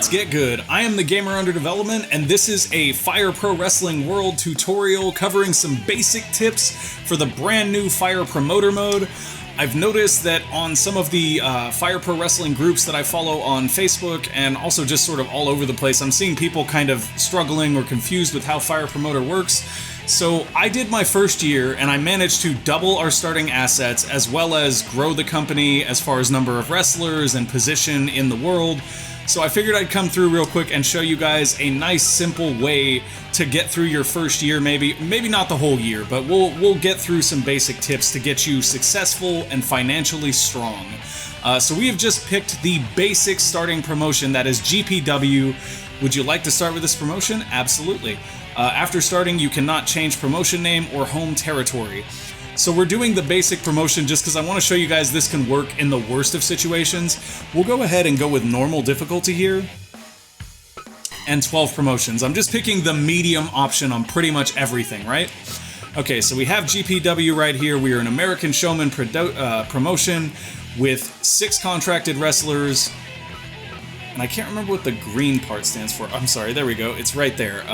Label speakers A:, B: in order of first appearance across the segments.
A: Let's get good. I am the Gamer Under Development, and this is a Fire Pro Wrestling World tutorial covering some basic tips for the brand new Fire Promoter mode. I've noticed that on some of the Fire Pro Wrestling groups that I follow on Facebook, and also just sort of all over the place, I'm seeing people kind of struggling or confused with how Fire Promoter works. So I did my first year, and I managed to double our starting assets, as well as grow the company as far as number of wrestlers and position in the world. So I figured I'd come through real quick and show you guys a nice, simple way to get through your first year, maybe not the whole year, but we'll get through some basic tips to get you successful and financially strong. So we have just picked the basic starting promotion, that is GFW. Would you like to start with this promotion? Absolutely. After starting, you cannot change promotion name or home territory. So we're doing the basic promotion just because I want to show you guys this can work in the worst of situations. We'll go ahead and go with normal difficulty here. And 12 promotions. I'm just picking the medium option on pretty much everything, right? Okay, so we have GFW right here. We are an American Showman promotion with 6 contracted wrestlers. And I can't remember what the green part stands for. I'm sorry, there we go. It's right there.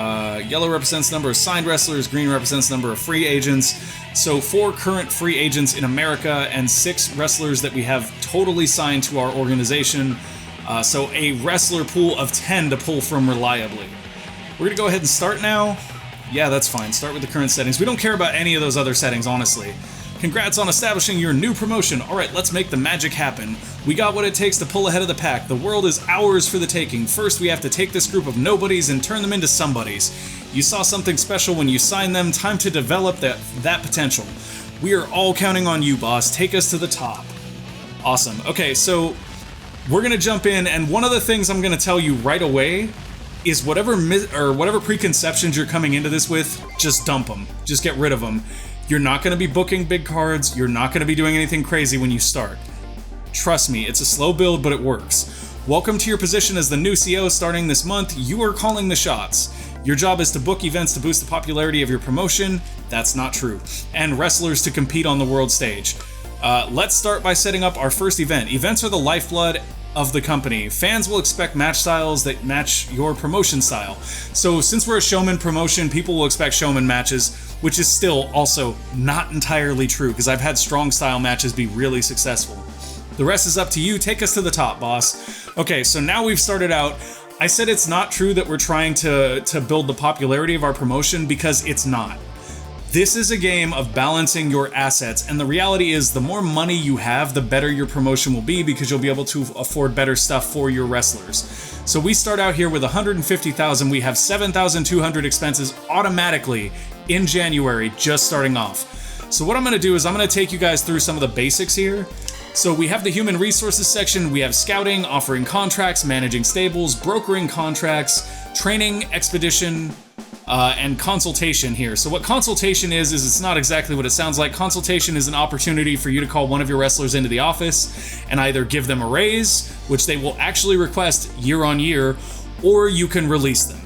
A: Yellow represents number of signed wrestlers, green represents number of free agents. So 4 current free agents in America and 6 wrestlers that we have totally signed to our organization. So a wrestler pool of 10 to pull from reliably. We're gonna go ahead and start now. Yeah, that's fine. Start with the current settings. We don't care about any of those other settings, honestly. Congrats on establishing your new promotion. Alright, let's make the magic happen. We got what it takes to pull ahead of the pack. The world is ours for the taking. First, we have to take this group of nobodies and turn them into somebodies. You saw something special when you signed them. Time to develop that potential. We are all counting on you, boss. Take us to the top. Awesome. Okay, so we're gonna jump in, and one of the things I'm gonna tell you right away is whatever preconceptions you're coming into this with, just dump them. Just get rid of them. You're not going to be booking big cards. You're not going to be doing anything crazy when you start. Trust me, it's a slow build, but it works. Welcome to your position as the new CO starting this month. You are calling the shots. Your job is to book events to boost the popularity of your promotion. That's not true. And wrestlers to compete on the world stage. Let's start by setting up our first event. Events are the lifeblood of the company. Fans will expect match styles that match your promotion style. So since we're a showman promotion, people will expect showman matches, which is still also not entirely true because I've had strong style matches be really successful. The rest is up to you. Take us to the top, boss. Okay, so now we've started out. I said it's not true that we're trying to build the popularity of our promotion because it's not. This is a game of balancing your assets, and the reality is the more money you have, the better your promotion will be because you'll be able to afford better stuff for your wrestlers. So we start out here with $150,000. We have $7,200 expenses automatically in January, just starting off. So what I'm going to do is I'm going to take you guys through some of the basics here. So we have the human resources section. We have scouting, offering contracts, managing stables, brokering contracts, training, expedition, and consultation here. So what consultation is it's not exactly what it sounds like. Consultation is an opportunity for you to call one of your wrestlers into the office and either give them a raise, which they will actually request year on year, or you can release them.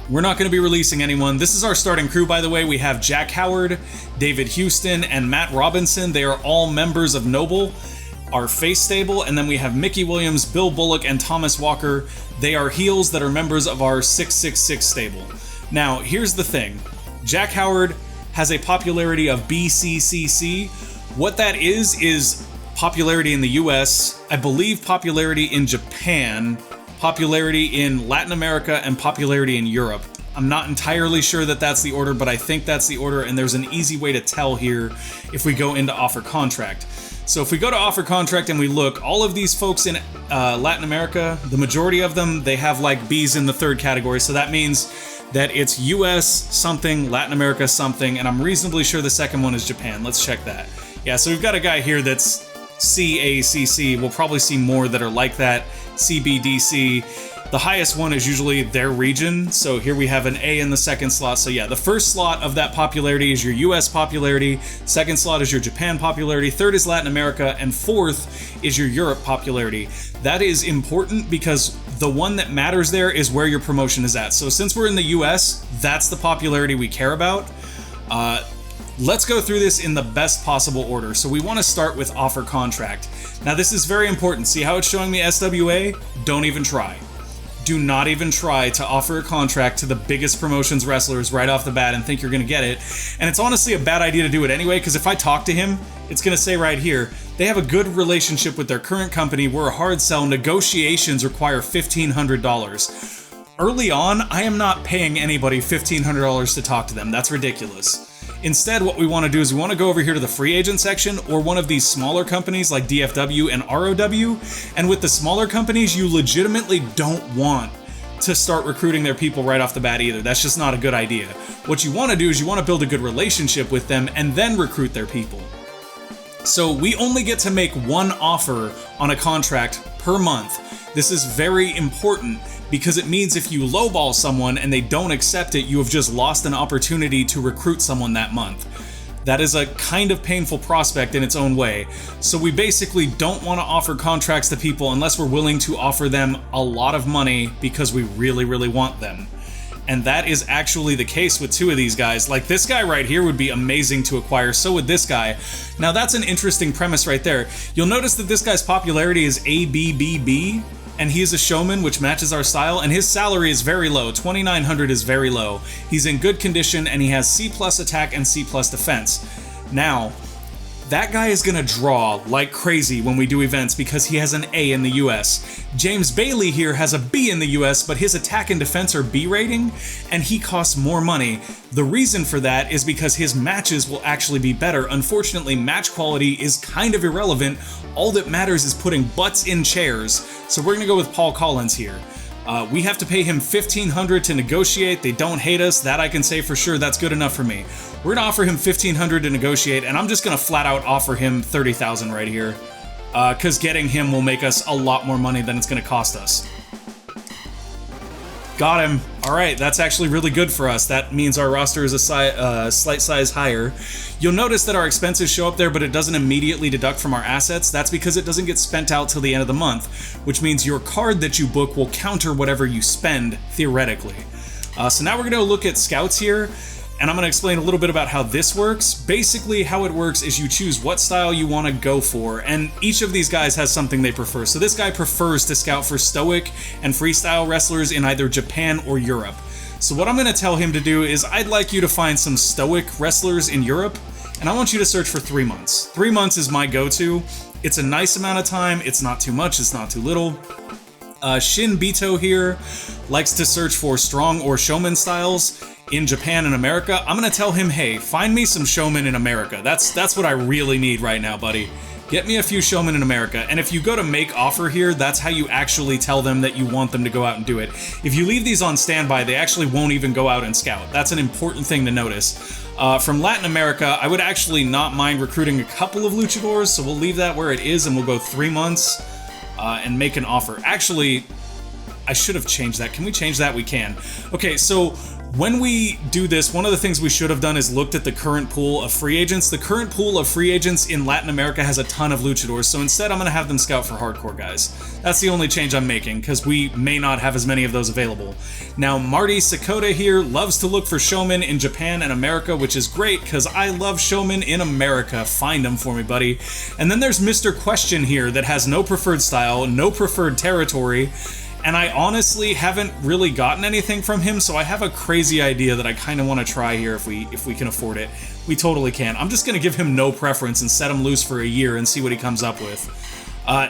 A: We're not going to be releasing anyone. This is our starting crew, by the way. We have Jack Howard, David Houston, and Matt Robinson. They are all members of Noble, our face stable, and then we have Mickey Williams, Bill Bullock, and Thomas Walker. They are heels that are members of our 666 stable. Now, here's the thing. Jack Howard has a popularity of BCCC. What that is popularity in the US, I believe popularity in Japan, popularity in Latin America, and popularity in Europe. I'm not entirely sure that that's the order, but I think that's the order, and there's an easy way to tell here if we go into offer contract. So if we go to offer contract and we look, all of these folks in Latin America, the majority of them, they have like Bs in the 3rd category, so that means that it's US something, Latin America something, and I'm reasonably sure the second one is Japan. Let's check that. Yeah, so we've got a guy here that's CACC. We'll probably see more that are like that. CBDC. The highest one is usually their region, so here we have an A in the second slot. So yeah, the first slot of that popularity is your US popularity, second slot is your Japan popularity, third is Latin America, and fourth is your Europe popularity. That is important because the one that matters there is where your promotion is at. So since we're in the US, that's the popularity we care about. Let's go through this in the best possible order. So we want to start with offer contract. Now this is very important. See how it's showing me SWA? Don't even try. do not even try to offer a contract to the biggest promotions wrestlers right off the bat and think you're going to get it. And it's honestly a bad idea to do it anyway, because if I talk to him, it's going to say right here, they have a good relationship with their current company, we're a hard sell, negotiations require $1,500. Early on, I am not paying anybody $1,500 to talk to them. That's ridiculous. Instead, what we want to do is we want to go over here to the free agent section or one of these smaller companies like GFW and ROW. And with the smaller companies, you legitimately don't want to start recruiting their people right off the bat either. That's just not a good idea. What you want to do is you want to build a good relationship with them and then recruit their people. So we only get to make one offer on a contract per month. This is very important because it means if you lowball someone and they don't accept it, you have just lost an opportunity to recruit someone that month. That is a kind of painful prospect in its own way. So we basically don't want to offer contracts to people unless we're willing to offer them a lot of money because we really, really want them. And that is actually the case with two of these guys. Like this guy right here would be amazing to acquire, so would this guy. Now that's an interesting premise right there. You'll notice that this guy's popularity is ABBB, and he is a showman, which matches our style, and his salary is very low. 2,900 is very low. He's in good condition, and he has C+ attack and C+ defense. Now, that guy is gonna draw like crazy when we do events because he has an A in the US. James Bailey here has a B in the US, but his attack and defense are B rating, and he costs more money. The reason for that is because his matches will actually be better. Unfortunately, match quality is kind of irrelevant. All that matters is putting butts in chairs. So we're gonna go with Paul Collins here. We have to pay him $1,500 to negotiate. They don't hate us. That I can say for sure. That's good enough for me. We're gonna offer him $1,500 to negotiate, and I'm just gonna flat out offer him $30,000 right here, because getting him will make us a lot more money than it's gonna cost us. Got him. All right, that's actually really good for us. That means our roster is a slight size higher. You'll notice that our expenses show up there, but it doesn't immediately deduct from our assets. That's because it doesn't get spent out till the end of the month, which means your card that you book will counter whatever you spend, theoretically. So now we're gonna look at scouts here, and I'm gonna explain a little bit about how this works. Basically, how it works is you choose what style you wanna go for, and each of these guys has something they prefer. So this guy prefers to scout for stoic and freestyle wrestlers in either Japan or Europe. So what I'm gonna tell him to do is I'd like you to find some stoic wrestlers in Europe, and I want you to search for 3 months. 3 months is my go-to. It's a nice amount of time, it's not too much, it's not too little. Shin Bito here likes to search for strong or showman styles in Japan and America. I'm gonna tell him, hey, find me some showmen in America. That's what I really need right now, buddy. Get me a few showmen in America. And if you go to make offer here, that's how you actually tell them that you want them to go out and do it. If you leave these on standby, they actually won't even go out and scout. That's an important thing to notice. From Latin America, I would actually not mind recruiting a couple of luchadors, so we'll leave that where it is and we'll go 3 months and make an offer. Actually, I should have changed that. Can we change that? We can. Okay, so when we do this, one of the things we should have done is looked at the current pool of free agents. The current pool of free agents in Latin America has a ton of luchadors, so instead I'm going to have them scout for hardcore guys. That's the only change I'm making, because we may not have as many of those available. Now, Marty Sakota here loves to look for showmen in Japan and America, which is great, because I love showmen in America. Find them for me, buddy. And then there's Mr. Question here that has no preferred style, no preferred territory, and I honestly haven't really gotten anything from him, so I have a crazy idea that I kind of want to try here if we can afford it. We totally can. I'm just going to give him no preference and set him loose for a year and see what he comes up with.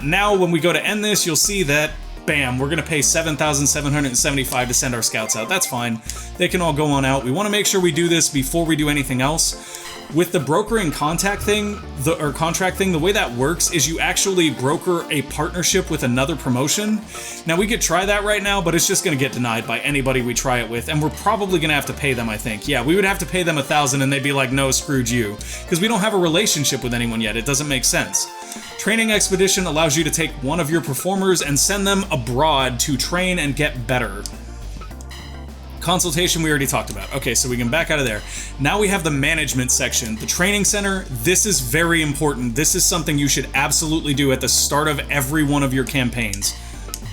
A: Now, when we go to end this, you'll see that, bam, we're going to pay $7,775 to send our scouts out. That's fine. They can all go on out. We want to make sure we do this before we do anything else. With the broker and contact thing, contract thing, the way that works is you actually broker a partnership with another promotion. Now, we could try that right now, but it's just going to get denied by anybody we try it with, and we're probably going to have to pay them, I think. Yeah, we would have to pay them $1,000, and they'd be like, no, screwed you, because we don't have a relationship with anyone yet. It doesn't make sense. Training Expedition allows you to take one of your performers and send them abroad to train and get better. Consultation we already talked about. Okay, so we can back out of there. Now we have the management section. The training center, this is very important. This is something you should absolutely do at the start of every one of your campaigns.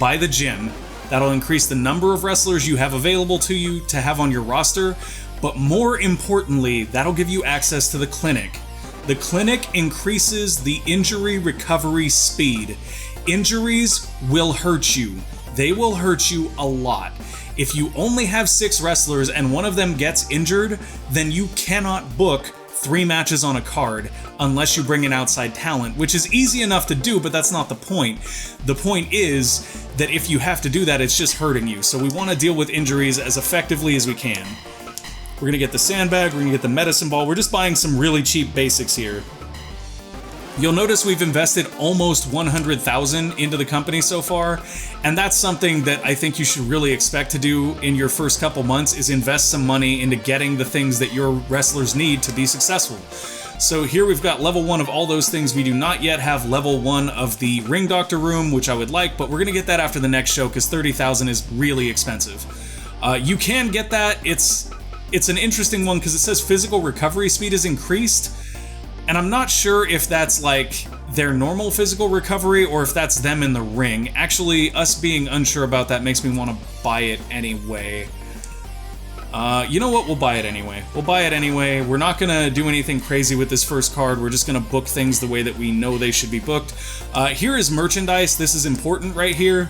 A: Buy the gym. That'll increase the number of wrestlers you have available to you to have on your roster, but more importantly, that'll give you access to the clinic. The clinic increases the injury recovery speed. Injuries will hurt you. they will hurt you a lot. If you only have 6 wrestlers and one of them gets injured, then you cannot book 3 matches on a card unless you bring in outside talent, which is easy enough to do, but that's not the point. The point is that if you have to do that, it's just hurting you. So we want to deal with injuries as effectively as we can. We're going to get the sandbag, we're going to get the medicine ball. We're just buying some really cheap basics here. You'll notice we've invested almost 100,000 into the company so far, and that's something that I think you should really expect to do in your first couple months, is invest some money into getting the things that your wrestlers need to be successful. So here we've got level 1 of all those things. We do not yet have level 1 of the Ring Doctor room, which I would like, but we're going to get that after the next show because 30,000 is really expensive. You can get that. It's an interesting one because it says physical recovery speed is increased. And I'm not sure if that's like their normal physical recovery or if that's them in the ring. Actually, us being unsure about that makes me want to buy it anyway. You know what? We'll buy it anyway. We'll buy it anyway. We're not going to do anything crazy with this first card. We're just going to book things the way that we know they should be booked. Here is merchandise. This is important right here.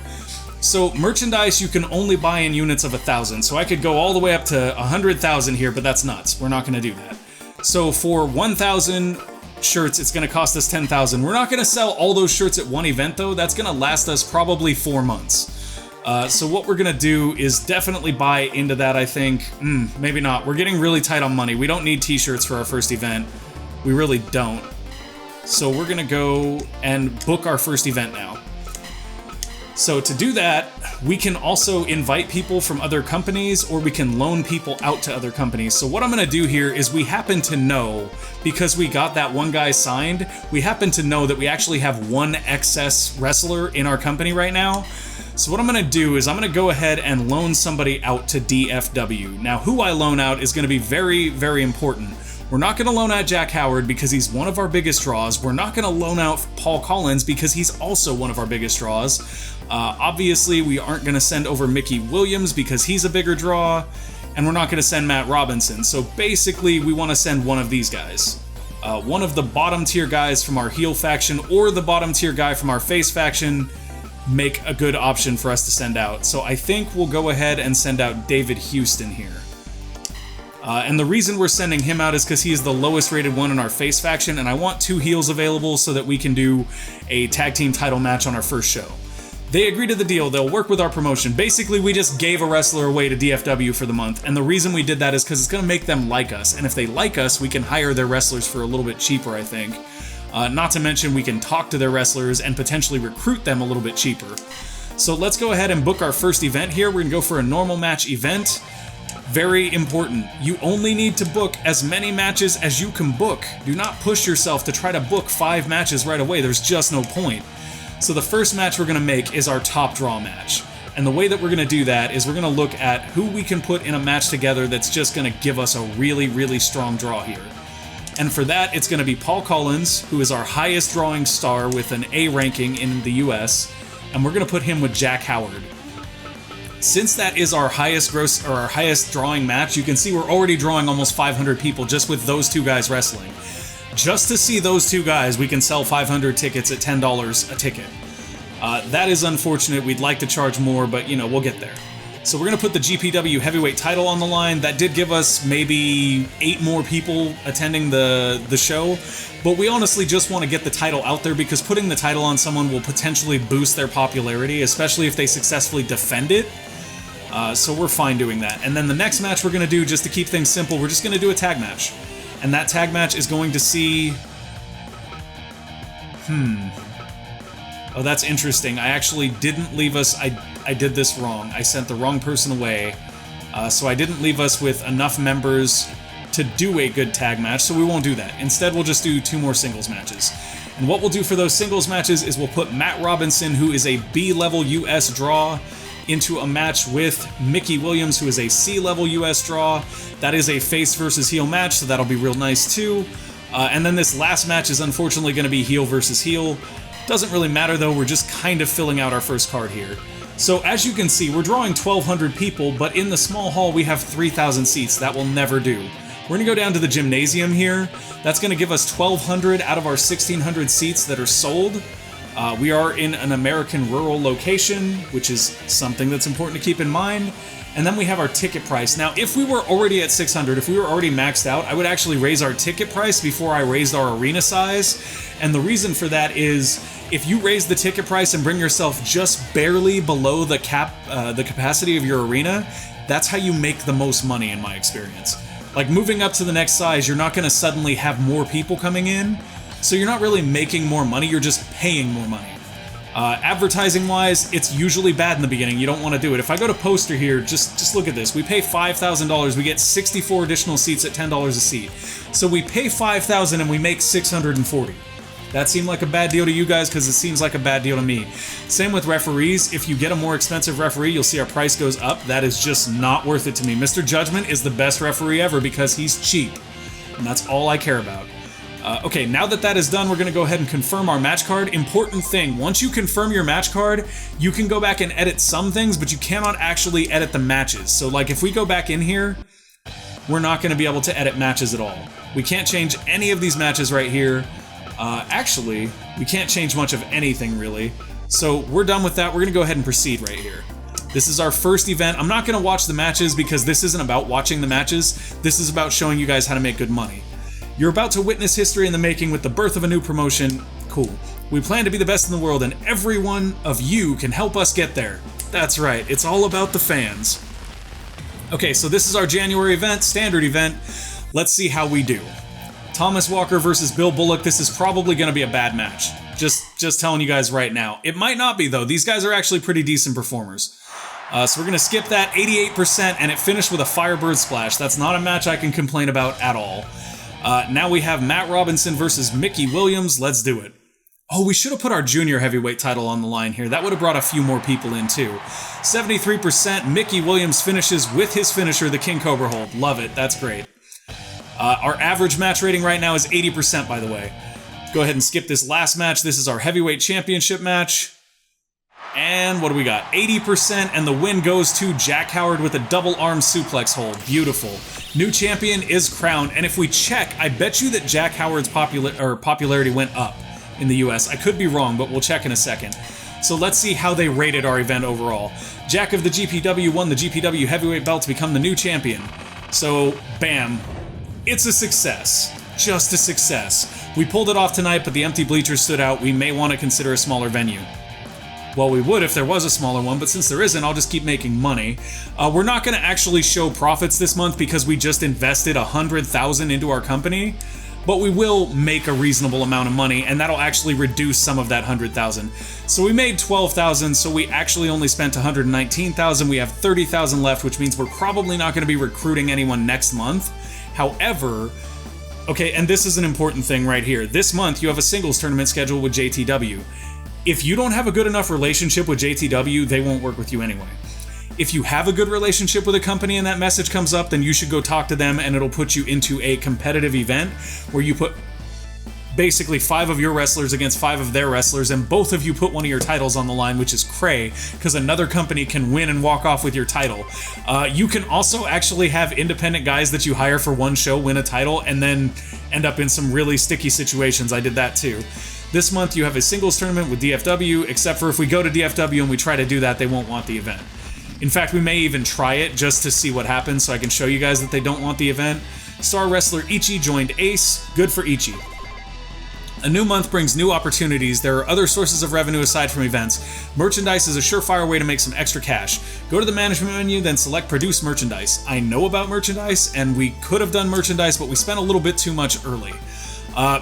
A: So merchandise you can only buy in units of 1,000. So I could go all the way up to 100,000 here, but that's nuts. We're not going to do that. So for 1,000 shirts, it's going to cost us 10,000. We're not going to sell all those shirts at one event, though. That's going to last us probably 4 months. So what we're going to do is definitely buy into that, I think. Maybe not. We're getting really tight on money. We don't need t-shirts for our first event. We really don't. So we're going to go and book our first event now. So to do that, we can also invite people from other companies, or we can loan people out to other companies. So what I'm going to do here is we happen to know, because we got that one guy signed, we happen to know that we actually have one excess wrestler in our company right now. So what I'm going to do is I'm going to go ahead and loan somebody out to DFW. Now, who I loan out is going to be very, very important. We're not going to loan out Jack Howard because he's one of our biggest draws. We're not going to loan out Paul Collins because he's also one of our biggest draws. Obviously, we aren't going to send over Mickey Williams because he's a bigger draw. And we're not going to send Matt Robinson. So basically, we want to send one of these guys. One of the bottom tier guys from our heel faction or the bottom tier guy from our face faction make a good option for us to send out. So I think we'll go ahead and send out David Houston here. And the reason we're sending him out is because he is the lowest rated one in our face faction, and I want 2 heels available so that we can do a tag team title match on our first show. They agree to the deal. They'll work with our promotion. Basically, we just gave a wrestler away to DFW for the month, and the reason we did that is because it's going to make them like us, and if they like us, we can hire their wrestlers for a little bit cheaper, I think. Not to mention, we can talk to their wrestlers and potentially recruit them a little bit cheaper. So let's go ahead and book our first event here. We're going to go for a normal match event. Very important. You only need to book as many matches as you can book. Do not push yourself to try to book 5 matches right away. There's just no point. So the first match we're going to make is our top draw match. And the way that we're going to do that is we're going to look at who we can put in a match together that's just going to give us a really, really strong draw here. And for that, it's going to be Paul Collins, who is our highest drawing star with an A ranking in the US, and we're going to put him with Jack Howard. Since that is our highest gross or our highest drawing match, you can see we're already drawing almost 500 people just with those 2 guys wrestling. Just to see those 2 guys, we can sell 500 tickets at $10 a ticket. That is unfortunate. We'd like to charge more, but you know, we'll get there. So we're going to put the GPW heavyweight title on the line. That did give us maybe 8 more people attending the show, but we honestly just want to get the title out there because putting the title on someone will potentially boost their popularity, especially if they successfully defend it. So we're fine doing that. And then the next match we're going to do, just to keep things simple, we're just going to do a tag match. And that tag match is going to see... Oh, that's interesting. I actually didn't leave us... I did this wrong. I sent the wrong person away. So I didn't leave us with enough members to do a good tag match, so we won't do that. Instead, we'll just do 2 more singles matches. And what we'll do for those singles matches is we'll put Matt Robinson, who is a B-level US draw, into a match with Mickey Williams, who is a C-level US draw. That is a face versus heel match, so that'll be real nice too. And then this last match is unfortunately going to be heel versus heel. Doesn't really matter though, we're just kind of filling out our first card here. So as you can see, we're drawing 1,200 people, but in the small hall we have 3,000 seats. That will never do. We're going to go down to the gymnasium here. That's going to give us 1,200 out of our 1,600 seats that are sold. We are in an American rural location, which is something that's important to keep in mind. And then we have our ticket price. Now, if we were already at 600, if we were already maxed out, I would actually raise our ticket price before I raised our arena size. And the reason for that is, if you raise the ticket price and bring yourself just barely below the capacity of your arena, that's how you make the most money in my experience. Like, moving up to the next size, you're not going to suddenly have more people coming in, so you're not really making more money, you're just paying more money. Advertising-wise, it's usually bad in the beginning. You don't want to do it. If I go to poster here, just look at this. We pay $5,000. We get 64 additional seats at $10 a seat. So we pay $5,000 and we make $640. That seemed like a bad deal to you guys because it seems like a bad deal to me. Same with referees. If you get a more expensive referee, you'll see our price goes up. That is just not worth it to me. Mr. Judgment is the best referee ever because he's cheap. And that's all I care about. Okay, now that that is done, we're going to go ahead and confirm our match card. Important thing, once you confirm your match card, you can go back and edit some things, but you cannot actually edit the matches. So like if we go back in here, we're not going to be able to edit matches at all. We can't change any of these matches right here. Actually, we can't change much of anything really. So we're done with that. We're going to go ahead and proceed right here. This is our first event. I'm not going to watch the matches because this isn't about watching the matches. This is about showing you guys how to make good money. You're about to witness history in the making with the birth of a new promotion. Cool. We plan to be the best in the world, and every one of you can help us get there. That's right, it's all about the fans. Okay, so this is our January event, standard event. Let's see how we do. Thomas Walker versus Bill Bullock. This is probably going to be a bad match. Just telling you guys right now. It might not be, though. These guys are actually pretty decent performers. So we're going to skip that 88%, and it finished with a Firebird Splash. That's not a match I can complain about at all. Now we have Matt Robinson versus Mickey Williams. Let's do it. Oh, we should have put our junior heavyweight title on the line here. That would have brought a few more people in too. 73%, Mickey Williams finishes with his finisher, the King Cobra hold. Love it, that's great. Our average match rating right now is 80%, by the way. Go ahead and skip this last match. This is our heavyweight championship match. And what do we got? 80%, and the win goes to Jack Howard with a double arm suplex hold. Beautiful. New champion is crowned, and if we check, I bet you that Jack Howard's popularity went up in the US. I could be wrong, but we'll check in a second. So let's see how they rated our event overall. Jack of the GPW won the GPW heavyweight belt to become the new champion. So, bam. It's a success. Just a success. We pulled it off tonight, but the empty bleachers stood out. We may want to consider a smaller venue. Well, we would if there was a smaller one, but since there isn't, I'll just keep making money. We're not going to actually show profits this month because we just invested $100,000 into our company, but we will make a reasonable amount of money, and that'll actually reduce some of that $100,000. So we made $12,000, so we actually only spent $119,000. We have $30,000 left, which means we're probably not going to be recruiting anyone next month. However, okay, and this is an important thing right here. This month, you have a singles tournament scheduled with JTW. If you don't have a good enough relationship with JTW, they won't work with you anyway. If you have a good relationship with a company and that message comes up, then you should go talk to them and it'll put you into a competitive event where you put basically 5 of your wrestlers against 5 of their wrestlers, and both of you put one of your titles on the line, which is cray, because another company can win and walk off with your title. You can also actually have independent guys that you hire for one show win a title and then end up in some really sticky situations. I did that too. This month you have a singles tournament with DFW, except for if we go to DFW and we try to do that, they won't want the event. In fact, we may even try it just to see what happens so I can show you guys that they don't want the event. Star wrestler Ichi joined Ace. Good for Ichi. A new month brings new opportunities. There are other sources of revenue aside from events. Merchandise is a surefire way to make some extra cash. Go to the management menu, then select Produce Merchandise. I know about merchandise, and we could have done merchandise, but we spent a little bit too much early.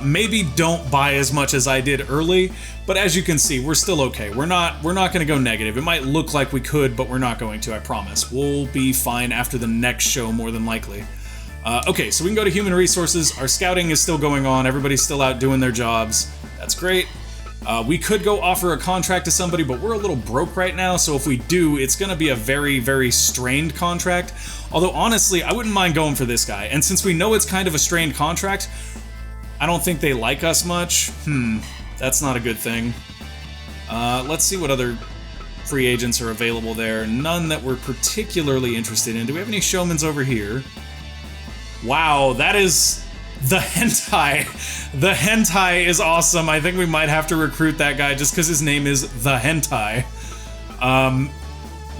A: Maybe don't buy as much as I did early, but as you can see, we're still okay. We're not going to go negative. It might look like we could, but we're not going to, I promise. We'll be fine after the next show, more than likely. Okay, so we can go to human resources. Our scouting is still going on. Everybody's still out doing their jobs. That's great. We could go offer a contract to somebody, but we're a little broke right now, so if we do, it's going to be a very, very strained contract. Although, honestly, I wouldn't mind going for this guy. And since we know it's kind of a strained contract, I don't think they like us much. That's not a good thing. Let's see what other free agents are available there. None that we're particularly interested in. Do we have any showmans over here? Wow, that is The hentai. The hentai is awesome. I think we might have to recruit that guy just because his name is the hentai.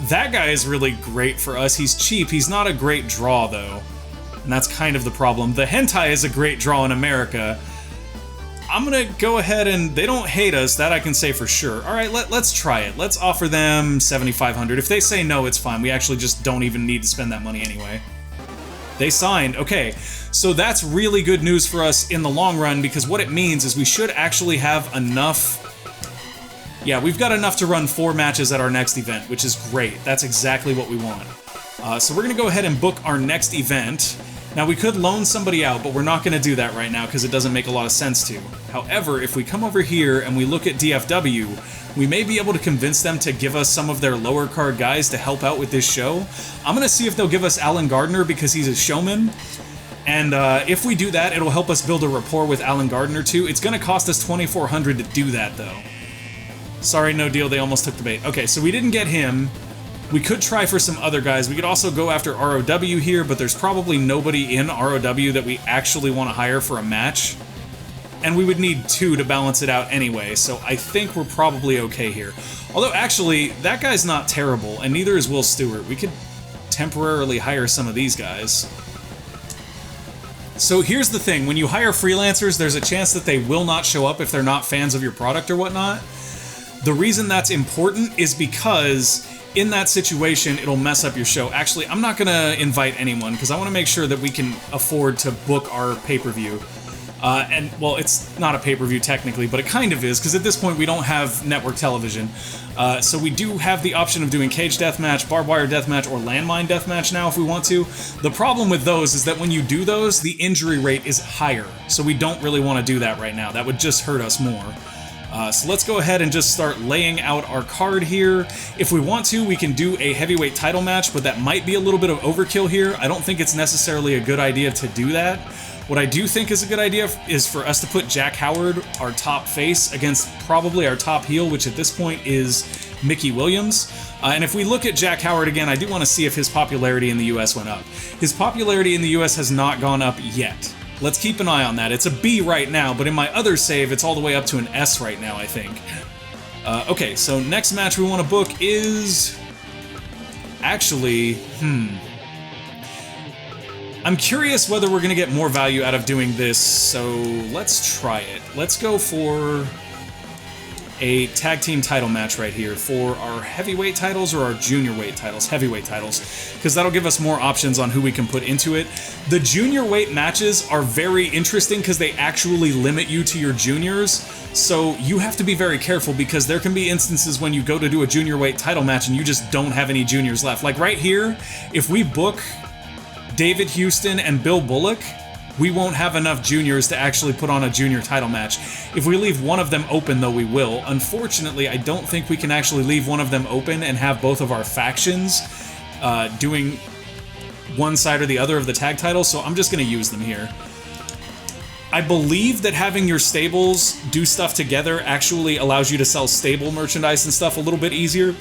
A: That guy is really great for us. He's cheap. He's not a great draw, though. And that's kind of the problem. The hentai is a great draw in America. I'm gonna go ahead and... They don't hate us, that I can say for sure. Alright, let's try it. Let's offer them $7,500. If they say no, it's fine. We actually just don't even need to spend that money anyway. They signed. Okay, so that's really good news for us in the long run, because what it means is we should actually have enough... Yeah, we've got enough to run 4 matches at our next event, which is great. That's exactly what we want. So we're gonna go ahead and book our next event. Now, we could loan somebody out, but we're not going to do that right now because it doesn't make a lot of sense to. However, if we come over here and we look at GFW, we may be able to convince them to give us some of their lower card guys to help out with this show. I'm going to see if they'll give us Alan Gardner because he's a showman. And if we do that, it'll help us build a rapport with Alan Gardner too. It's going to cost us $2,400 to do that, though. Sorry, no deal. They almost took the bait. Okay, so we didn't get him. We could try for some other guys. We could also go after ROW here, but there's probably nobody in ROW that we actually want to hire for a match. And we would need 2 to balance it out anyway, so I think we're probably okay here. Although, actually, that guy's not terrible, and neither is Will Stewart. We could temporarily hire some of these guys. So here's the thing. When you hire freelancers, there's a chance that they will not show up if they're not fans of your product or whatnot. The reason that's important is because... in that situation, it'll mess up your show. Actually, I'm not gonna invite anyone because I want to make sure that we can afford to book our pay-per-view. And, well, it's not a pay-per-view technically, but it kind of is, because at this point we don't have network television. So we do have the option of doing cage deathmatch, barbed wire deathmatch, or landmine deathmatch now if we want to. The problem with those is that when you do those, the injury rate is higher. So we don't really want to do that right now. That would just hurt us more. So let's go ahead and just start laying out our card here. If we want to, we can do a heavyweight title match, but that might be a little bit of overkill here. I don't think it's necessarily a good idea to do that. What I do think is a good idea is for us to put Jack Howard, our top face, against probably our top heel, which at this point is Mickey Williams. And if we look at Jack Howard again, I do want to see if his popularity in the US went up. His popularity in the US has not gone up yet. Let's keep an eye on that. It's a B right now, but in my other save, it's all the way up to an S right now, I think. Okay, so next match we want to book is... Actually, I'm curious whether we're going to get more value out of doing this, so let's try it. Let's go for a tag team title match right here for our heavyweight titles or our junior weight titles, heavyweight titles, because that'll give us more options on who we can put into it. The junior weight matches are very interesting because they actually limit you to your juniors, so you have to be very careful because there can be instances when you go to do a junior weight title match and you just don't have any juniors left. Like right here, if we book David Houston and Bill Bullock, we won't have enough juniors to actually put on a junior title match. If we leave one of them open, though, we will. Unfortunately, I don't think we can actually leave one of them open and have both of our factions doing one side or the other of the tag title, so I'm just going to use them here. I believe that having your stables do stuff together actually allows you to sell stable merchandise and stuff a little bit easier,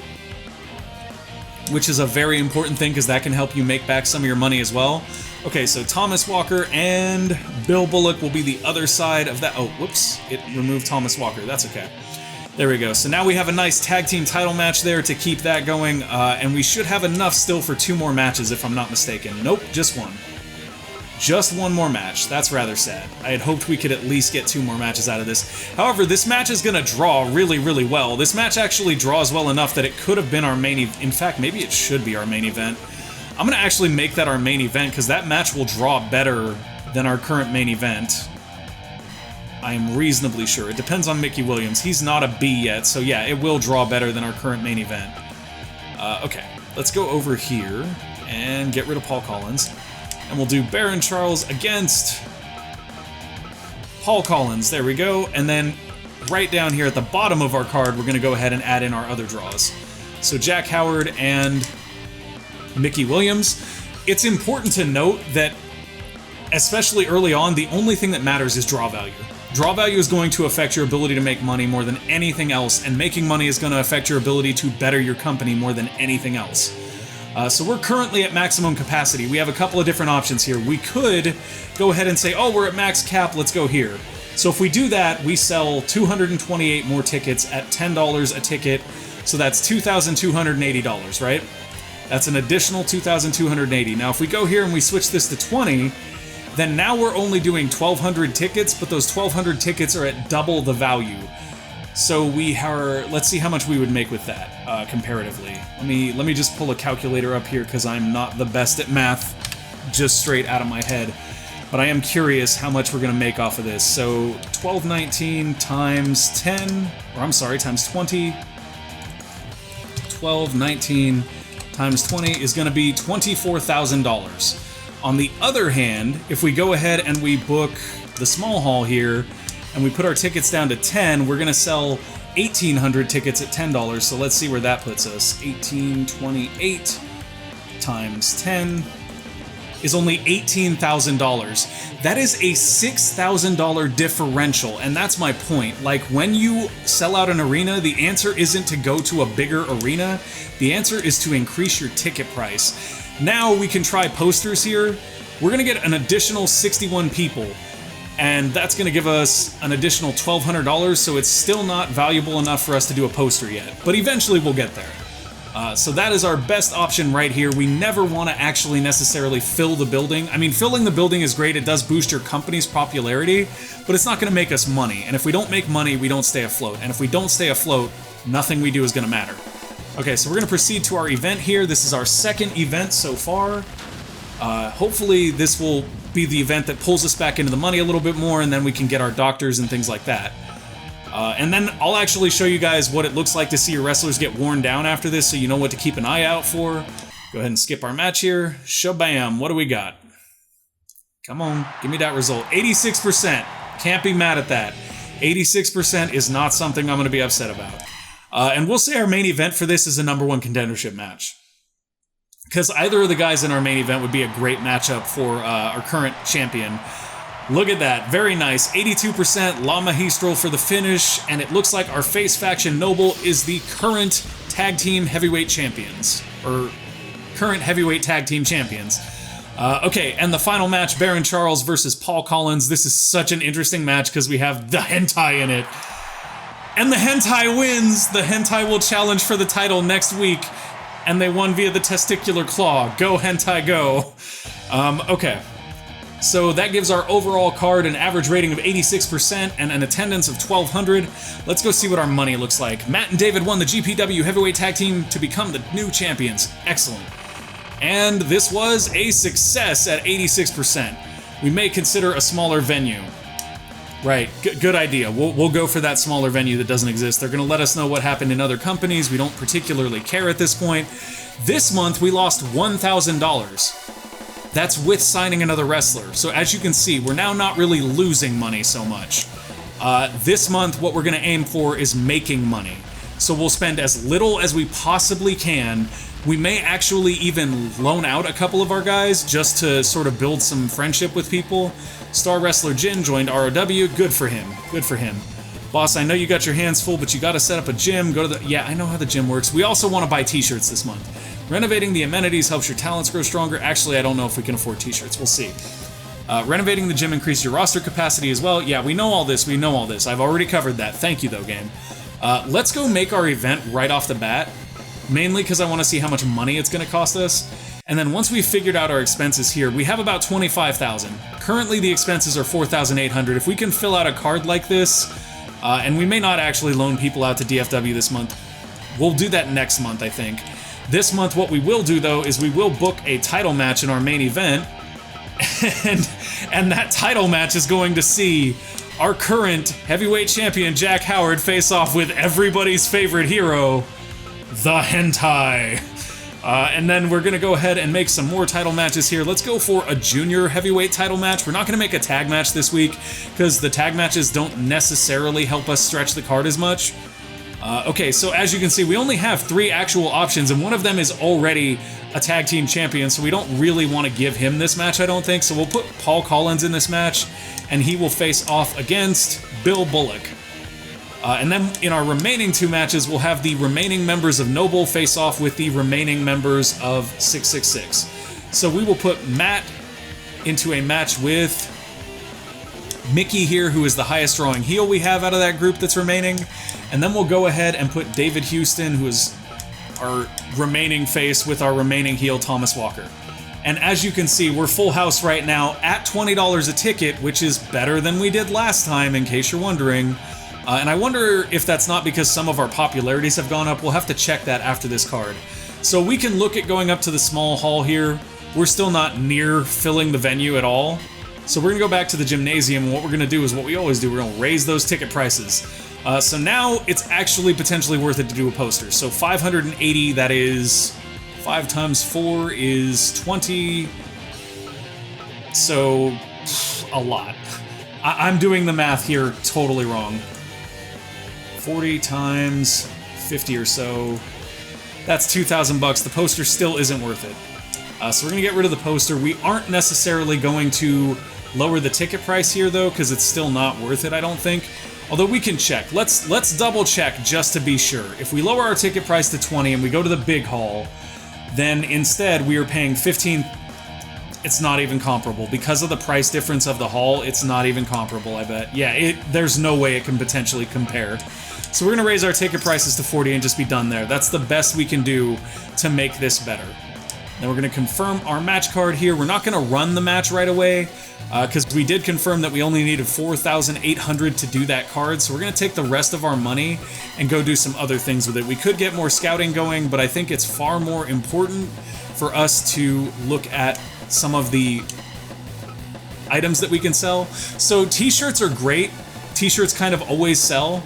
A: which is a very important thing because that can help you make back some of your money as well. Okay, so Thomas Walker and Bill Bullock will be the other side of that. Oh, whoops, it removed Thomas Walker. That's okay. There we go. So now we have a nice tag team title match there to keep that going, and we should have enough still for 2 more matches if I'm not mistaken. Nope, just 1. Just 1 more match. That's rather sad. I had hoped we could at least get 2 more matches out of this. However, this match is going to draw really, really well. This match actually draws well enough that it could have been our main event. In fact, maybe it should be our main event. I'm going to actually make that our main event because that match will draw better than our current main event. I am reasonably sure. It depends on Mickey Williams. He's not a B yet, so yeah, it will draw better than our current main event. Okay, let's go over here and get rid of Paul Collins. And we'll do Baron Charles against Paul Collins. There we go. And then right down here at the bottom of our card, we're going to go ahead and add in our other draws. So Jack Howard and Mickey Williams. It's important to note that, especially early on, the only thing that matters is draw value. Draw value is going to affect your ability to make money more than anything else, and making money is going to affect your ability to better your company more than anything else. So we're currently at maximum capacity. We have a couple of different options here. We could go ahead and say, oh, we're at max cap, let's go here. So if we do that, we sell 228 more tickets at $10 a ticket. So that's $2,280, right? That's an additional $2,280. Now, if we go here and we switch this to 20, then now we're only doing 1,200 tickets, but those 1,200 tickets are at double the value. So we are, let's see how much we would make with that, comparatively. Let me just pull a calculator up here, because I'm not the best at math, just straight out of my head. But I am curious how much we're going to make off of this. So 1219 times 10, or I'm sorry, times 20. 1219 times 20 is going to be $24,000. On the other hand, if we go ahead and we book the small hall here, and we put our tickets down to 10, we're going to sell 1,800 tickets at $10. So let's see where that puts us. 1828 times 10 is only $18,000. That is a $6,000 differential, and that's my point. Like, when you sell out an arena, the answer isn't to go to a bigger arena. The answer is to increase your ticket price. Now we can try posters here. We're gonna get an additional 61 people, and that's gonna give us an additional $1,200, so it's still not valuable enough for us to do a poster yet. But eventually we'll get there. So that is our best option right here. We never want to actually necessarily fill the building. I mean, filling the building is great. It does boost your company's popularity, but it's not going to make us money. And if we don't make money, we don't stay afloat. And if we don't stay afloat, nothing we do is going to matter. Okay, so we're going to proceed to our event here. This is our second event so far. Hopefully this will be the event that pulls us back into the money a little bit more, and then we can get our doctors and things like that. And then I'll actually show you guys what it looks like to see your wrestlers get worn down after this, so you know what to keep an eye out for. Go ahead and skip our match here. Shabam, what do we got? Come on, give me that result. 86%. Can't be mad at that. 86% is not something I'm going to be upset about. And we'll say our main event for this is a #1 contendership match, because either of the guys in our main event would be a great matchup for our current champion. Look at that, very nice. 82% La Magistral for the finish, and it looks like our face faction Noble is the current tag team heavyweight champions, or current heavyweight tag team champions. Okay, and the final match, Baron Charles versus Paul Collins. This is such an interesting match because we have the Hentai in it. And the Hentai wins! The Hentai will challenge for the title next week, and they won via the testicular claw. Go Hentai, go! Okay. So that gives our overall card an average rating of 86% and an attendance of 1,200. Let's go see what our money looks like. Matt and David won the GFW Heavyweight Tag Team to become the new champions. Excellent. And this was a success at 86%. We may consider a smaller venue. Right, good idea. We'll go for that smaller venue that doesn't exist. They're going to let us know what happened in other companies. We don't particularly care at this point. This month, we lost $1,000. That's with signing another wrestler. So as you can see, we're now not really losing money so much. This month, what we're going to aim for is making money. So we'll spend as little as we possibly can. We may actually even loan out a couple of our guys just to sort of build some friendship with people. Star Wrestler Jin joined ROW. Good for him. Good for him. Boss, I know you got your hands full, but you got to set up a gym. Go to the... Yeah, I know how the gym works. We also want to buy t-shirts this month. Renovating the amenities helps your talents grow stronger. Actually, I don't know if we can afford t-shirts. We'll see. Renovating the gym increases your roster capacity as well. Yeah, we know all this. We know all this. I've already covered that. Thank you, though, game. Let's go make our event right off the bat. Mainly because I want to see how much money it's going to cost us. And then once we've figured out our expenses here, we have about $25,000. Currently, the expenses are $4,800. If we can fill out a card like this, and we may not actually loan people out to DFW this month. We'll do that next month, I think. This month, what we will do, though, is we will book a title match in our main event, and that title match is going to see our current heavyweight champion, Jack Howard, face off with everybody's favorite hero, the Hentai. And then we're going to go ahead and make some more title matches here. Let's go for a junior heavyweight title match. We're not going to make a tag match this week, because the tag matches don't necessarily help us stretch the card as much. Okay, so as you can see, we only have 3 actual options, and one of them is already a tag team champion, so we don't really want to give him this match, I don't think. So we'll put Paul Collins in this match, and he will face off against Bill Bullock. And then in our remaining 2 matches, we'll have the remaining members of Noble face off with the remaining members of 666. So we will put Matt into a match with Mickey here, who is the highest drawing heel we have out of that group that's remaining. And then we'll go ahead and put David Houston, who is our remaining face, with our remaining heel, Thomas Walker. And as you can see, we're full house right now at $20 a ticket, which is better than we did last time, in case you're wondering. And I wonder if that's not because some of our popularities have gone up. We'll have to check that after this card. So we can look at going up to the small hall here. We're still not near filling the venue at all. So we're going to go back to the gymnasium, and what we're going to do is what we always do. We're going to raise those ticket prices. So now it's actually potentially worth it to do a poster. So 580, that is 5 times 4 is 20. So a lot. I'm doing the math here totally wrong. 40 times 50 or so. That's 2,000 bucks. The poster still isn't worth it. So we're gonna get rid of the poster. We aren't necessarily going to lower the ticket price here though, because it's still not worth it, I don't think. Although we can check. Let's double check just to be sure. If we lower our ticket price to 20 and we go to the big hall, then instead we are paying 15. It's not even comparable. Because of the price difference of the hall, it's not even comparable, I bet. Yeah, there's no way it can potentially compare. So we're gonna raise our ticket prices to 40 and just be done there. That's the best we can do to make this better. Then we're gonna confirm our match card here. We're not gonna run the match right away, because we did confirm that we only needed 4,800 to do that card, so we're gonna take the rest of our money and go do some other things with it. We could get more scouting going, but I think it's far more important for us to look at some of the items that we can sell. So t-shirts are great. T-shirts kind of always sell.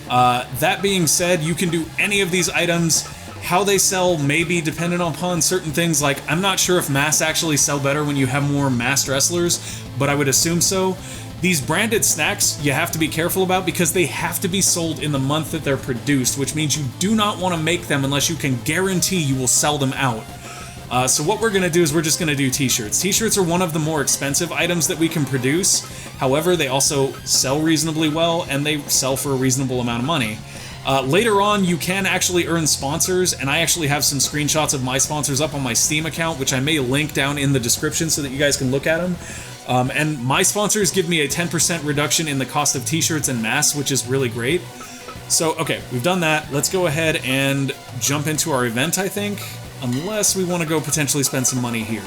A: That being said, you can do any of these items. How they sell may be dependent upon certain things, like I'm not sure if masks actually sell better when you have more masked wrestlers, but I would assume so. These branded snacks you have to be careful about because they have to be sold in the month that they're produced, which means you do not want to make them unless you can guarantee you will sell them out. So what we're going to do is we're just going to do t-shirts. T-shirts are one of the more expensive items that we can produce. However, they also sell reasonably well, and they sell for a reasonable amount of money. Later on, you can actually earn sponsors, and I actually have some screenshots of my sponsors up on my Steam account, which I may link down in the description so that you guys can look at them. And my sponsors give me a 10% reduction in the cost of t-shirts and masks, which is really great. So, okay, we've done that. Let's go ahead and jump into our event, I think. Unless we want to go potentially spend some money here.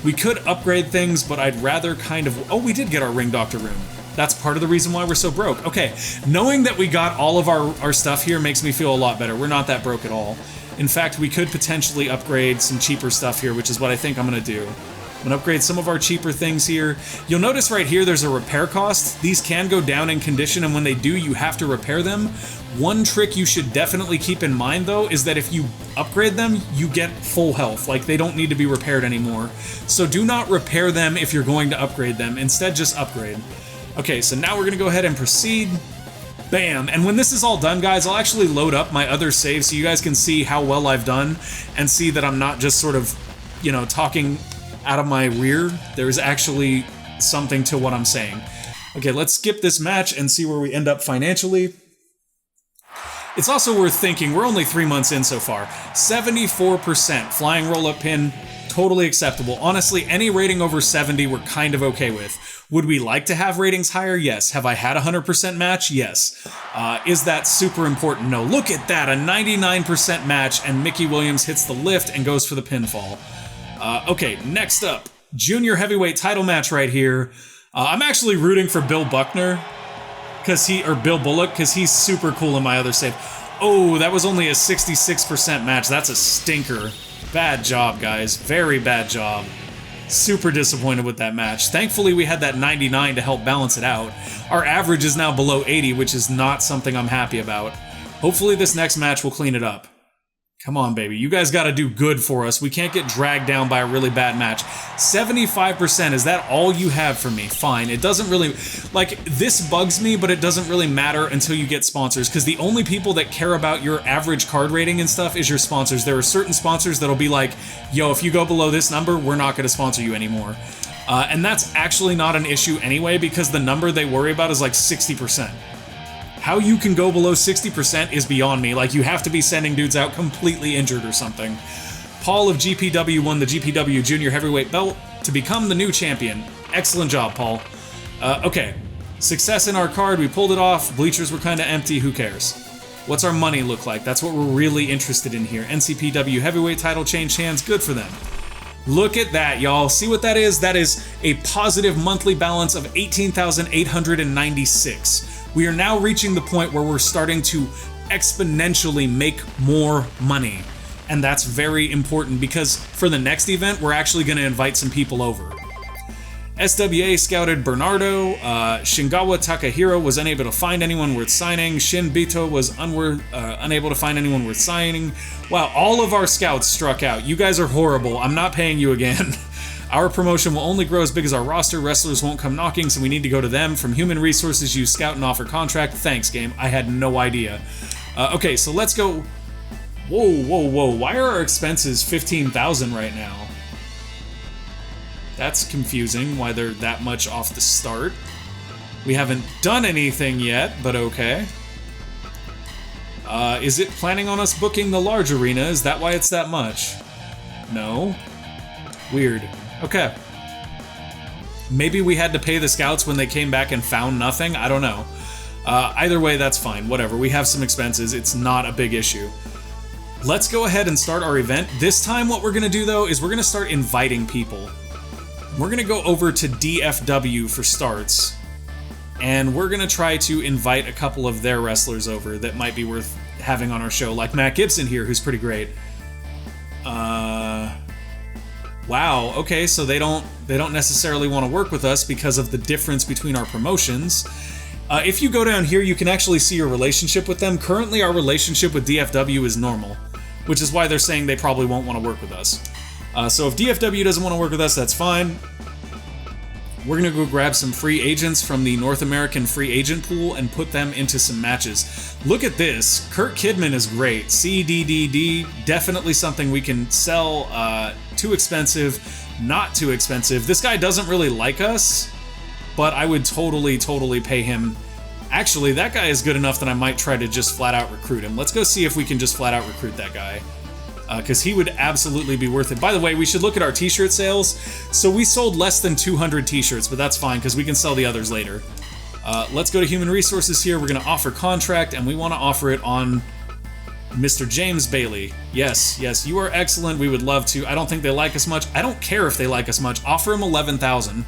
A: We could upgrade things, but I'd rather kind of... Oh, we did get our Ring Doctor room. That's part of the reason why we're so broke. Okay, knowing that we got all of our stuff here makes me feel a lot better. We're not that broke at all. In fact, we could potentially upgrade some cheaper stuff here, which is what I think I'm going to do. I'm going to upgrade some of our cheaper things here. You'll notice right here there's a repair cost. These can go down in condition, and when they do, you have to repair them. One trick you should definitely keep in mind, though, is that if you upgrade them, you get full health. Like, they don't need to be repaired anymore. So do not repair them if you're going to upgrade them. Instead, just upgrade. Okay, so now we're going to go ahead and proceed. Bam! And when this is all done, guys, I'll actually load up my other saves so you guys can see how well I've done and see that I'm not just sort of, you know, talking out of my rear. There's actually something to what I'm saying. Okay, let's skip this match and see where we end up financially. It's also worth thinking, we're only 3 months in so far. 74% flying roll-up pin, totally acceptable. Honestly, any rating over 70 we're kind of okay with. Would we like to have ratings higher? Yes. Have I had a 100% match? Yes. Is that super important? No. Look at that, a 99% match, and Mickey Williams hits the lift and goes for the pinfall. Okay, next up, junior heavyweight title match right here. I'm actually rooting for Bill Bullock, because he's super cool in my other save. Oh, that was only a 66% match. That's a stinker. Bad job, guys. Very bad job. Super disappointed with that match. Thankfully, we had that 99 to help balance it out. Our average is now below 80, which is not something I'm happy about. Hopefully this next match will clean it up. Come on, baby. You guys got to do good for us. We can't get dragged down by a really bad match. 75%, is that all you have for me? Fine. It doesn't really... Like, this bugs me, but it doesn't really matter until you get sponsors, because the only people that care about your average card rating and stuff is your sponsors. There are certain sponsors that'll be like, yo, if you go below this number, we're not going to sponsor you anymore. And that's actually not an issue anyway, because the number they worry about is like 60%. How you can go below 60% is beyond me. Like, you have to be sending dudes out completely injured or something. Paul of GPW won the GPW Junior Heavyweight belt to become the new champion. Excellent job, Paul. Okay. Success in our card. We pulled it off. Bleachers were kind of empty. Who cares? What's our money look like? That's what we're really interested in here. NCPW Heavyweight title changed hands. Good for them. Look at that, y'all. See what that is? That is a positive monthly balance of 18,896. We are now reaching the point where we're starting to exponentially make more money. And that's very important because for the next event, we're actually going to invite some people over. SWA scouted Bernardo. Shingawa Takahiro was unable to find anyone worth signing. Shin Bito was unable to find anyone worth signing. Wow, all of our scouts struck out. You guys are horrible. I'm not paying you again. Our promotion will only grow as big as our roster. Wrestlers won't come knocking, so we need to go to them. From Human Resources, use Scout and offer contract. Thanks, game. I had no idea. Okay, so let's go. Whoa, whoa, whoa. Why are our expenses 15,000 right now? That's confusing, why they're that much off the start. We haven't done anything yet, but okay. Is it planning on us booking the large arena? Is that why it's that much? No. Weird. Okay. Maybe we had to pay the scouts when they came back and found nothing? I don't know. Either way, that's fine. Whatever. We have some expenses. It's not a big issue. Let's go ahead and start our event. This time what we're going to do, though, is we're going to start inviting people. We're going to go over to GFW for starts, and we're going to try to invite a couple of their wrestlers over that might be worth having on our show, like Matt Gibson here, who's pretty great. Wow, okay, so they don't necessarily want to work with us because of the difference between our promotions. If you go down here, you can actually see your relationship with them. Currently, our relationship with DFW is normal, which is why they're saying they probably won't want to work with us. So if DFW doesn't want to work with us, that's fine. We're going to go grab some free agents from the North American free agent pool and put them into some matches. Look at this. Kurt Kidman is great. CDDD, definitely something we can sell. Too expensive, not too expensive. This guy doesn't really like us, but I would totally pay him. Actually, that guy is good enough that I might try to just flat out recruit him. Let's go see if we can just flat out recruit that guy. Because he would absolutely be worth it. By the way, we should look at our t-shirt sales. So we sold less than 200 t-shirts, but that's fine because we can sell the others later. Let's go to Human Resources here. We're going to offer contract, and we want to offer it on Mr. James Bailey. Yes, you are excellent. We would love to. I don't think they like us much. I don't care if they like us much. Offer him 11,000.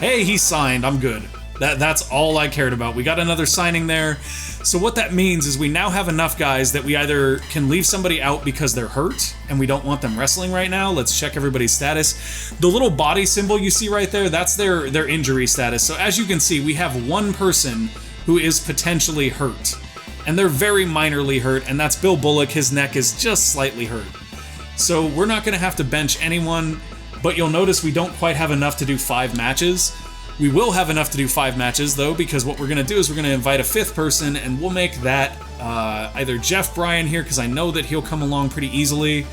A: Hey, he signed. I'm good. That's all I cared about. We got another signing there. So what that means is we now have enough guys that we either can leave somebody out because they're hurt and we don't want them wrestling right now. Let's check everybody's status. The little body symbol you see right there, that's their injury status. So as you can see, we have one person who is potentially hurt. And they're very minorly hurt, and that's Bill Bullock. His neck is just slightly hurt. So we're not going to have to bench anyone, but you'll notice we don't quite have enough to do 5 matches. We will have enough to do 5 matches, though, because what we're going to do is we're going to invite a 5th person, and we'll make that either Jeff Bryan here, because I know that he'll come along pretty easily,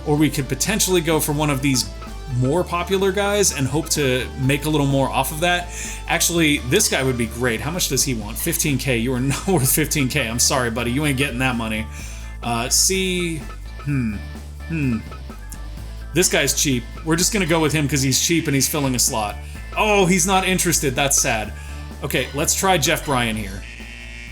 A: or we could potentially go for one of these more popular guys and hope to make a little more off of that. Actually, this guy would be great. How much does he want? 15K. You are not worth 15K. I'm sorry, buddy. You ain't getting that money. This guy's cheap. We're just going to go with him because he's cheap and he's filling a slot. Oh, he's not interested. That's sad. Okay, let's try Jeff Bryan here.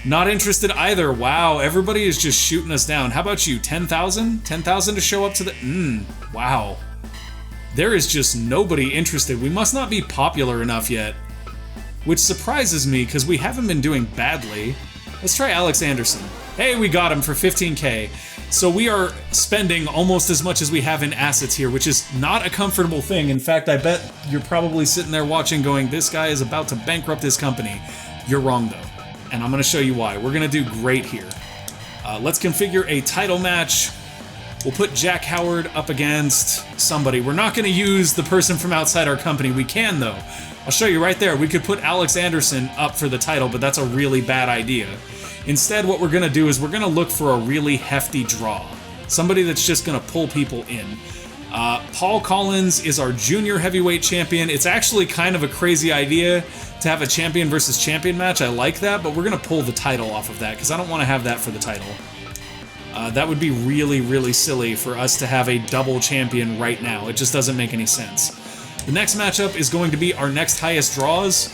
A: Not interested either. Wow, everybody is just shooting us down. How about you? 10,000? 10,000 to show up to the... Wow. There is just nobody interested. We must not be popular enough yet. Which surprises me, because we haven't been doing badly. Let's try Alex Anderson. Hey, we got him for 15K. So we are spending almost as much as we have in assets here, which is not a comfortable thing. In fact, I bet you're probably sitting there watching going, this guy is about to bankrupt his company. You're wrong, though. And I'm going to show you why. We're going to do great here. Let's configure a title match. We'll put Jack Howard up against somebody. We're not going to use the person from outside our company. We can, though. I'll show you right there. We could put Alex Anderson up for the title, but that's a really bad idea. Instead, what we're going to do is we're going to look for a really hefty draw. Somebody that's just going to pull people in. Paul Collins is our junior heavyweight champion. It's actually kind of a crazy idea to have a champion versus champion match. I like that, but we're going to pull the title off of that because I don't want to have that for the title. That would be really, really silly for us to have a double champion right now. It just doesn't make any sense. The next matchup is going to be our next highest draws.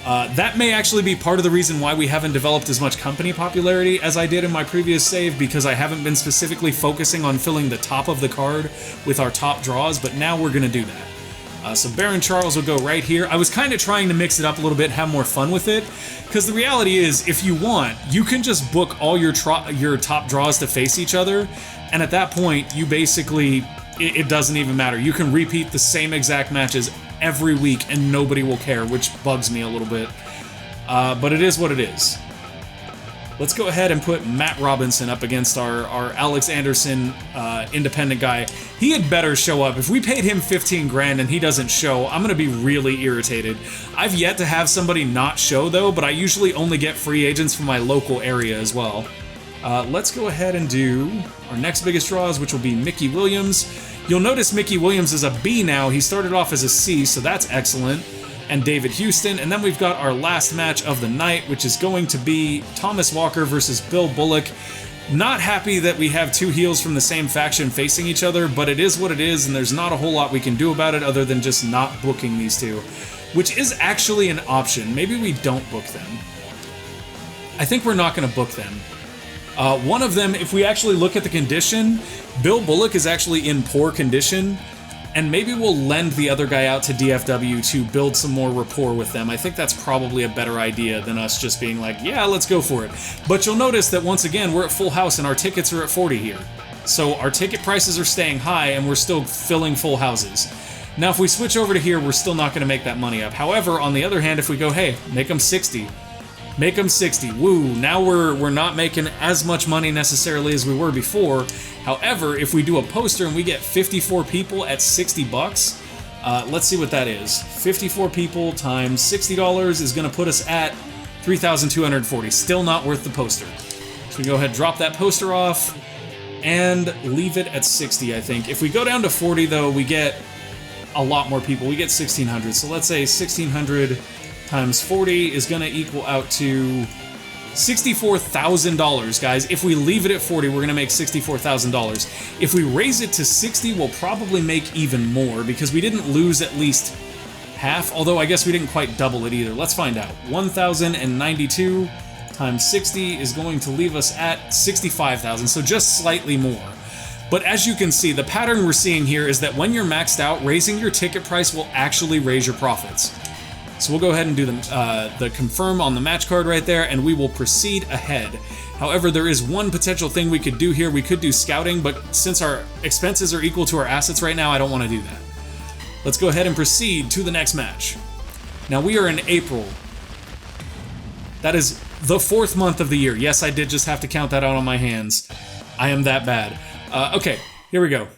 A: That may actually be part of the reason why we haven't developed as much company popularity as I did in my previous save, because I haven't been specifically focusing on filling the top of the card with our top draws, but now we're going to do that. So Baron Charles will go right here. I was kind of trying to mix it up a little bit, have more fun with it, because the reality is, if you want, you can just book all your top draws to face each other, and at that point, you basically, it doesn't even matter. You can repeat the same exact matches every week and nobody will care, which bugs me a little bit. But it is what it is. Let's go ahead and put Matt Robinson up against our Alex Anderson independent guy. He had better show up. If we paid him 15 grand and he doesn't show, I'm gonna be really irritated. I've yet to have somebody not show though, but I usually only get free agents from my local area as well. Let's go ahead and do our next biggest draws, which will be Mickey Williams. You'll notice Mickey Williams is a B now. He started off as a C, so that's excellent. And David Houston. And then we've got our last match of the night, which is going to be Thomas Walker versus Bill Bullock. Not happy that we have two heels from the same faction facing each other, but it is what it is, and there's not a whole lot we can do about it other than just not booking these two, which is actually an option. Maybe we don't book them. I think we're not going to book them. One of them, if we actually look at the condition, Bill Bullock is actually in poor condition, and maybe we'll lend the other guy out to DFW to build some more rapport with them. I think that's probably a better idea than us just being like, yeah, let's go for it. But you'll notice that once again, we're at full house and our tickets are at 40 here. So our ticket prices are staying high and we're still filling full houses. Now, if we switch over to here, we're still not going to make that money up. However, on the other hand, if we go, hey, make them 60. Make them 60. Woo, now we're not making as much money necessarily as we were before. However, if we do a poster and we get 54 people at 60 bucks, let's see what that is. 54 people times $60 is going to put us at 3,240. Still not worth the poster. So we go ahead, drop that poster off, and leave it at 60, I think. If we go down to 40, though, we get a lot more people. We get 1,600. So let's say 1,600 times 40 is going to equal out to $64,000, guys. If we leave it at 40, we're going to make $64,000. If we raise it to 60, we'll probably make even more because we didn't lose at least half, although I guess we didn't quite double it either. Let's find out. 1,092 times 60 is going to leave us at 65,000, so just slightly more. But as you can see, the pattern we're seeing here is that when you're maxed out, raising your ticket price will actually raise your profits. So we'll go ahead and do the confirm on the match card right there, and we will proceed ahead. However, there is one potential thing we could do here. We could do scouting, but since our expenses are equal to our assets right now, I don't want to do that. Let's go ahead and proceed to the next match. Now, we are in April. That is the 4th month of the year. Yes, I did just have to count that out on my hands. I am that bad. Okay, here we go.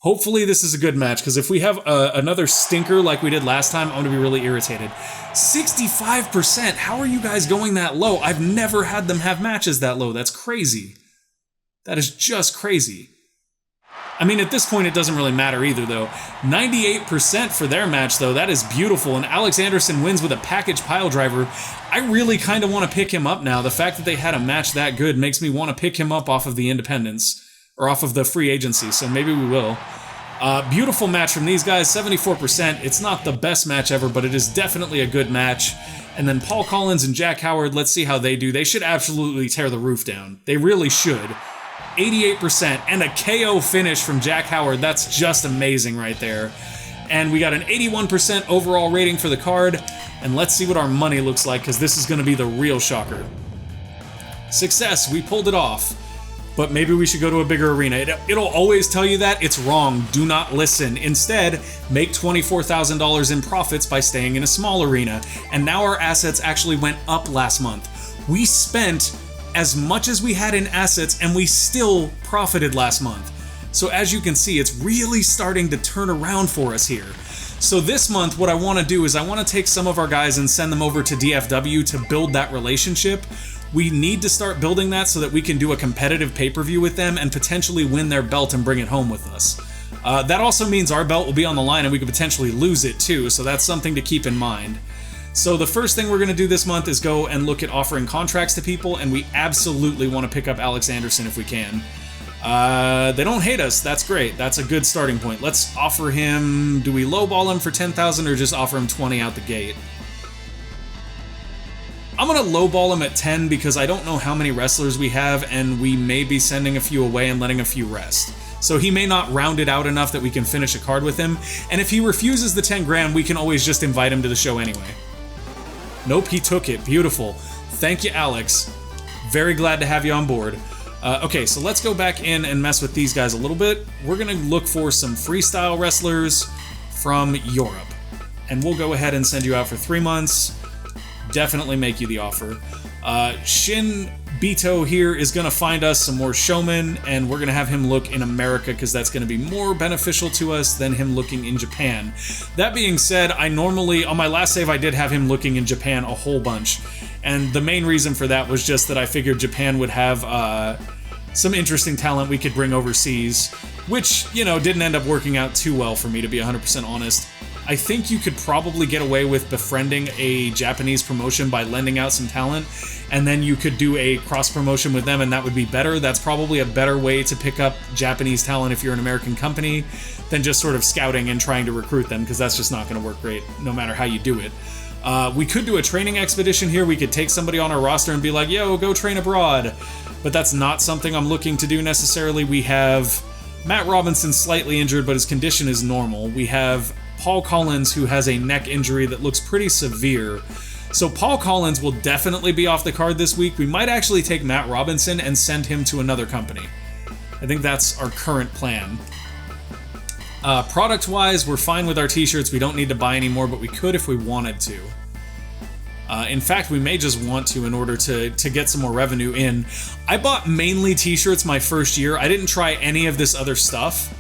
A: Hopefully this is a good match, because if we have another stinker like we did last time, I'm going to be really irritated. 65%? How are you guys going that low? I've never had them have matches that low. That's crazy. That is just crazy. I mean, at this point, it doesn't really matter either, though. 98% for their match, though. That is beautiful. And Alex Anderson wins with a package pile driver. I really kind of want to pick him up now. The fact that they had a match that good makes me want to pick him up off of the independents. Or off of the free agency, so maybe we will. Beautiful match from these guys, 74%. It's not the best match ever, but it is definitely a good match. And then Paul Collins and Jack Howard, let's see how they do. They should absolutely tear the roof down. They really should. 88%, and a KO finish from Jack Howard. That's just amazing right there. And we got an 81% overall rating for the card. And let's see what our money looks like, because this is going to be the real shocker. Success, we pulled it off. But maybe we should go to a bigger arena. It'll always tell you that. It's wrong. Do not listen. Instead, make $24,000 in profits by staying in a small arena. And now our assets actually went up last month. We spent as much as we had in assets and we still profited last month. So as you can see, it's really starting to turn around for us here. So this month, what I want to do is I want to take some of our guys and send them over to DFW to build that relationship. We need to start building that so that we can do a competitive pay-per-view with them and potentially win their belt and bring it home with us. That also means our belt will be on the line and we could potentially lose it too, so that's something to keep in mind. So the first thing we're going to do this month is go and look at offering contracts to people, and we absolutely want to pick up Alex Anderson if we can. They don't hate us, that's great, that's a good starting point. Let's offer him, do we lowball him for 10,000 or just offer him 20 out the gate? I'm gonna lowball him at 10 because I don't know how many wrestlers we have, and we may be sending a few away and letting a few rest. So he may not round it out enough that we can finish a card with him, and if he refuses the 10 grand, we can always just invite him to the show anyway. Nope, he took it. Beautiful. Thank you, Alex. Very glad to have you on board. Okay, so let's go back in and mess with these guys a little bit. We're gonna look for some freestyle wrestlers from Europe, and we'll go ahead and send you out for 3 months. Definitely make you the offer. Shin Bito here is going to find us some more showmen, and we're going to have him look in America because that's going to be more beneficial to us than him looking in Japan. That being said, I normally, on my last save, I did have him looking in Japan a whole bunch, and the main reason for that was just that I figured Japan would have some interesting talent we could bring overseas, which, you know, didn't end up working out too well for me, to be 100% honest. I think you could probably get away with befriending a Japanese promotion by lending out some talent, and then you could do a cross-promotion with them, and that would be better. That's probably a better way to pick up Japanese talent if you're an American company than just sort of scouting and trying to recruit them, because that's just not going to work great, no matter how you do it. We could do a training expedition here. We could take somebody on our roster and be like, yo, go train abroad. But that's not something I'm looking to do necessarily. We have Matt Robinson slightly injured, but his condition is normal. We have Paul Collins, who has a neck injury that looks pretty severe. So Paul Collins will definitely be off the card this week. We might actually take Matt Robinson and send him to another company. I think that's our current plan. Product-wise, we're fine with our t-shirts. We don't need to buy any more, but we could if we wanted to. In fact, we may just want to in order to get some more revenue in. I bought mainly t-shirts my first year. I didn't try any of this other stuff.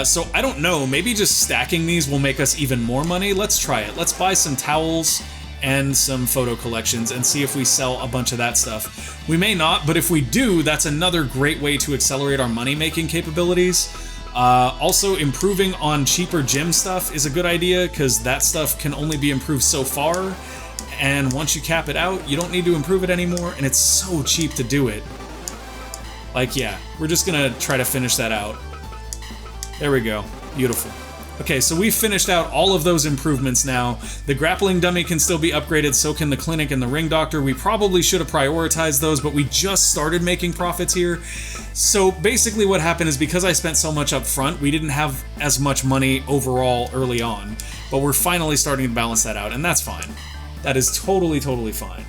A: So I don't know, maybe just stacking these will make us even more money. Let's try it. Let's buy some towels and some photo collections and see if we sell a bunch of that stuff. We may not, but if we do, that's another great way to accelerate our money-making capabilities. Also, improving on cheaper gym stuff is a good idea, because that stuff can only be improved so far, and once you cap it out, you don't need to improve it anymore, and it's so cheap to do it. Like, yeah, we're just gonna try to finish that out. There we go. Beautiful. Okay, so we've finished out all of those improvements now. The grappling dummy can still be upgraded, so can the clinic and the ring doctor. We probably should have prioritized those, but we just started making profits here. So basically what happened is, because I spent so much up front, we didn't have as much money overall early on. But we're finally starting to balance that out, and that's fine. That is totally, totally fine.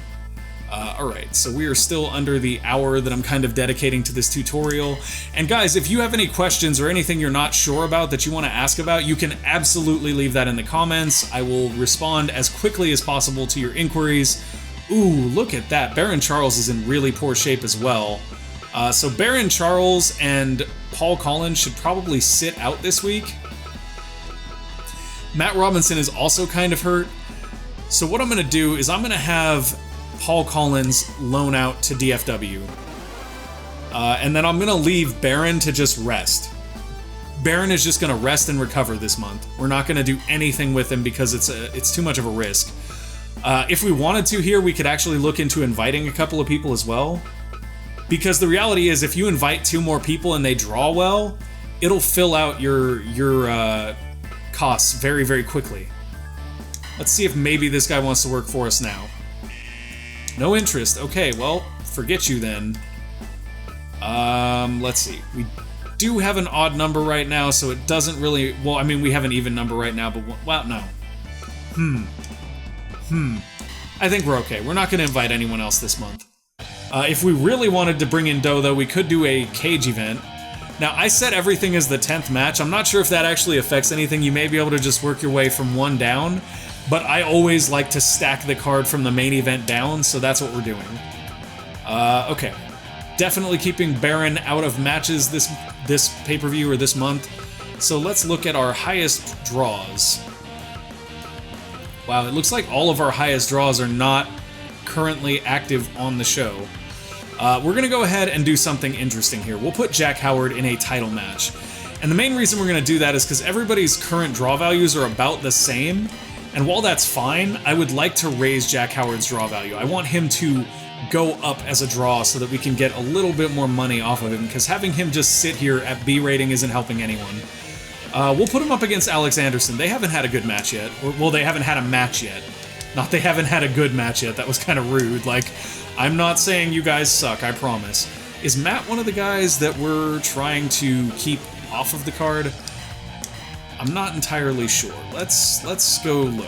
A: Alright, so we are still under the hour that I'm kind of dedicating to this tutorial. And guys, if you have any questions or anything you're not sure about that you want to ask about, you can absolutely leave that in the comments. I will respond as quickly as possible to your inquiries. Ooh, look at that. Baron Charles is in really poor shape as well. So Baron Charles and Paul Collins should probably sit out this week. Matt Robinson is also kind of hurt. So what I'm going to do is I'm going to have Paul Collins loan out to DFW. And then I'm going to leave Baron to just rest. Baron is just going to rest and recover this month. We're not going to do anything with him because it's too much of a risk. If we wanted to here, we could actually look into inviting a couple of people as well. Because the reality is, if you invite 2 more people and they draw well, it'll fill out your costs very, very quickly. Let's see if maybe this guy wants to work for us now. No interest. Okay, well, forget you then. Let's see. We do have an odd number right now, so it doesn't really... Well, I mean, we have an even number right now, but... Well, no. I think we're okay. We're not going to invite anyone else this month. If we really wanted to bring in dough, though, we could do a cage event. Now, I set everything as the 10th match. I'm not sure if that actually affects anything. You may be able to just work your way from 1 down. But I always like to stack the card from the main event down, so that's what we're doing. Okay. Definitely keeping Baron out of matches this pay-per-view or this month. So let's look at our highest draws. Wow, it looks like all of our highest draws are not currently active on the show. We're going to go ahead and do something interesting here. We'll put Jack Howard in a title match. And the main reason we're going to do that is because everybody's current draw values are about the same. And while that's fine, I would like to raise Jack Howard's draw value. I want him to go up as a draw so that we can get a little bit more money off of him, because having him just sit here at B rating isn't helping anyone. We'll put him up against Alex Anderson. They haven't had a good match yet. Well, they haven't had a match yet. Not they haven't had a good match yet. That was kind of rude. Like, I'm not saying you guys suck, I promise. Is Matt one of the guys that we're trying to keep off of the card? I'm not entirely sure. Let's go look.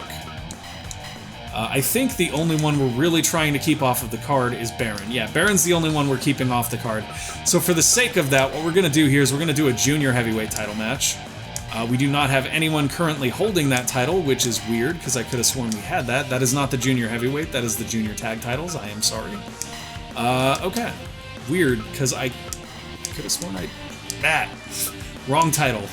A: I think the only one we're really trying to keep off of the card is Baron. Yeah, Baron's the only one we're keeping off the card. So for the sake of that, what we're going to do here is we're going to do a junior heavyweight title match. We do not have anyone currently holding that title, which is weird, because I could have sworn we had that. That is not the junior heavyweight, that is the junior tag titles. I am sorry. Okay. Weird, because I could have sworn that. Wrong title.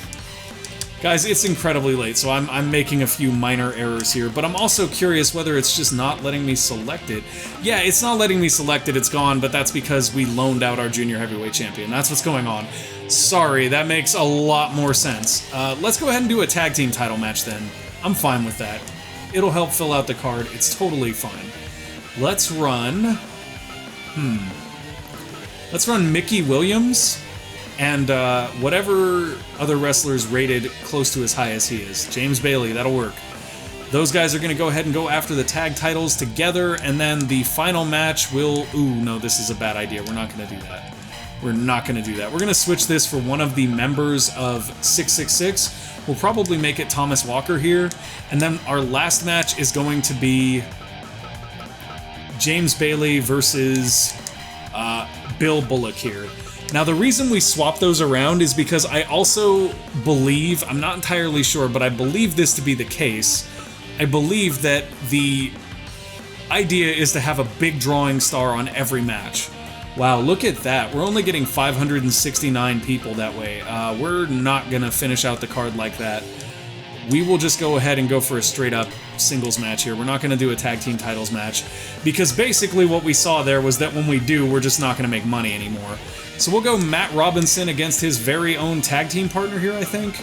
A: Guys, it's incredibly late, so I'm making a few minor errors here, but I'm also curious whether it's just not letting me select it. Yeah, it's not letting me select it, it's gone, but that's because we loaned out our junior heavyweight champion. That's what's going on. Sorry, that makes a lot more sense. Let's go ahead and do a tag team title match then. I'm fine with that. It'll help fill out the card. It's totally fine. Let's run... Let's run Mickey Williams and whatever other wrestlers rated close to as high as he is. James Bailey, that'll work. Those guys are going to go ahead and go after the tag titles together, and then the final match will... Ooh, no, this is a bad idea. We're not going to do that. We're not going to do that. We're going to switch this for one of the members of 666. We'll probably make it Thomas Walker here, and then our last match is going to be James Bailey versus Bill Bullock here. Now, the reason we swap those around is because I also believe, I'm not entirely sure, but I believe this to be the case. I believe that the idea is to have a big drawing star on every match. Wow, look at that. We're only getting 569 people that way. We're not gonna finish out the card like that. We will just go ahead and go for a straight-up singles match here. We're not going to do a tag team titles match, because basically what we saw there was that when we do, we're just not going to make money anymore. So we'll go Matt Robinson against his very own tag team partner here, I think.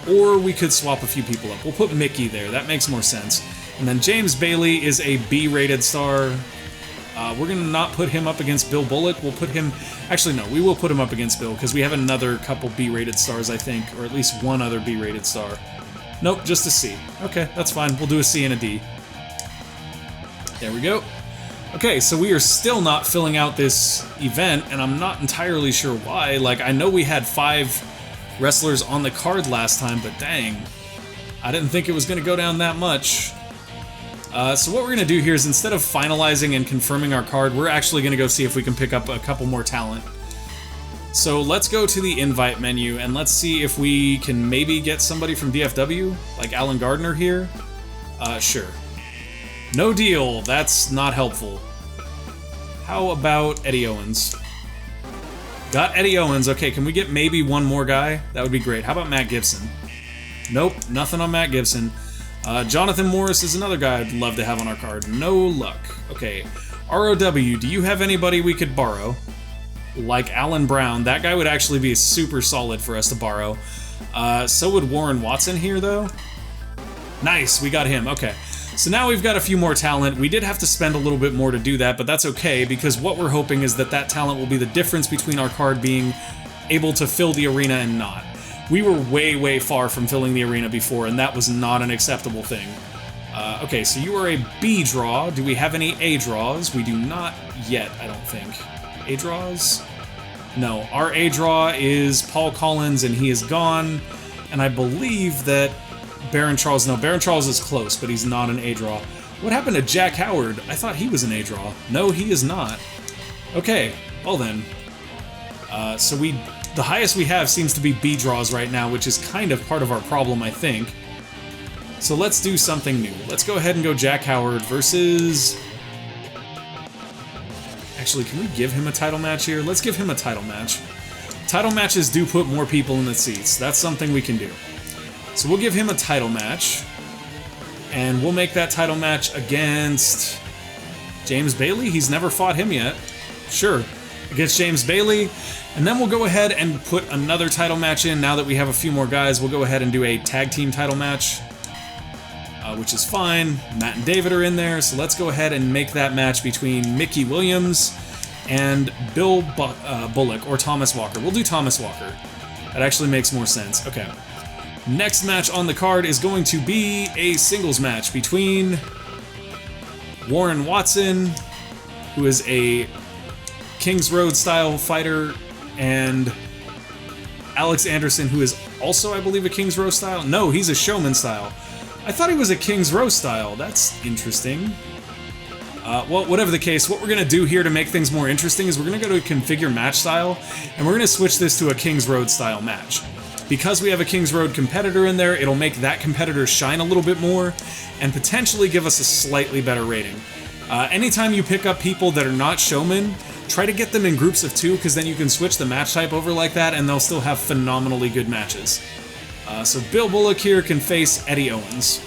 A: Or we could swap a few people up. We'll put Mickey there. That makes more sense. And then James Bailey is a B-rated star. We're going to not put him up against Bill Bullock. We'll put him... Actually, no, we will put him up against Bill, because we have another couple B-rated stars, I think, or at least one other B-rated star. Nope, just a C. Okay, that's fine. We'll do a C and a D. There we go. Okay, so we are still not filling out this event, and I'm not entirely sure why. Like, I know we had 5 wrestlers on the card last time, but dang. I didn't think it was going to go down that much. So what we're going to do here is, instead of finalizing and confirming our card, we're actually going to go see if we can pick up a couple more talent. So let's go to the invite menu, and let's see if we can maybe get somebody from DFW, like Alan Gardner here. Sure. No deal, that's not helpful. How about Eddie Owens? Got Eddie Owens. Okay, can we get maybe one more guy? That would be great. How about Matt Gibson? Nope, nothing on Matt Gibson. Jonathan Morris is another guy I'd love to have on our card. No luck. Okay, ROW, do you have anybody we could borrow? Like Alan Brown. That guy would actually be super solid for us to borrow. So would Warren Watson here, though. Nice, we got him. Okay. So now we've got a few more talent. We did have to spend a little bit more to do that, but that's okay, because what we're hoping is that that talent will be the difference between our card being able to fill the arena and not. We were way, way far from filling the arena before, and that was not an acceptable thing. Okay, so you are a B draw. Do we have any A draws? We do not yet, I don't think. A draws? No, our A draw is Paul Collins, and he is gone. And I believe that Baron Charles... No, Baron Charles is close, but he's not an A draw. What happened to Jack Howard? I thought he was an A draw. No, he is not. Okay, well then. So the highest we have seems to be B draws right now, which is kind of part of our problem, I think. So let's do something new. Let's go ahead and go Jack Howard versus... Actually, can we give him a title match here? Let's give him a title match. Title matches do put more people in the seats. That's something we can do. So we'll give him a title match. And we'll make that title match against James Bailey. He's never fought him yet. Sure. against James Bailey. And then we'll go ahead and put another title match in. Now that we have a few more guys, we'll go ahead and do a tag team title match, which is fine. Matt and David are in there, so let's go ahead and make that match between Mickey Williams and Bill Bullock, or Thomas Walker. We'll do Thomas Walker. That actually makes more sense. Okay. Next match on the card is going to be a singles match between Warren Watson, who is a Kings Road style fighter, and Alex Anderson, who is also, I believe, a Kings Row style. No, he's a Showman style. I thought he was a Kings Row style. That's interesting. Well, whatever the case, what we're going to do here to make things more interesting is we're going to go to configure match style, and we're going to switch this to a Kings Road style match. Because we have a Kings Road competitor in there, it'll make that competitor shine a little bit more, and potentially give us a slightly better rating. Anytime you pick up people that are not showmen, try to get them in groups of 2, because then you can switch the match type over like that, and they'll still have phenomenally good matches. So Bill Bullock here can face Eddie Owens.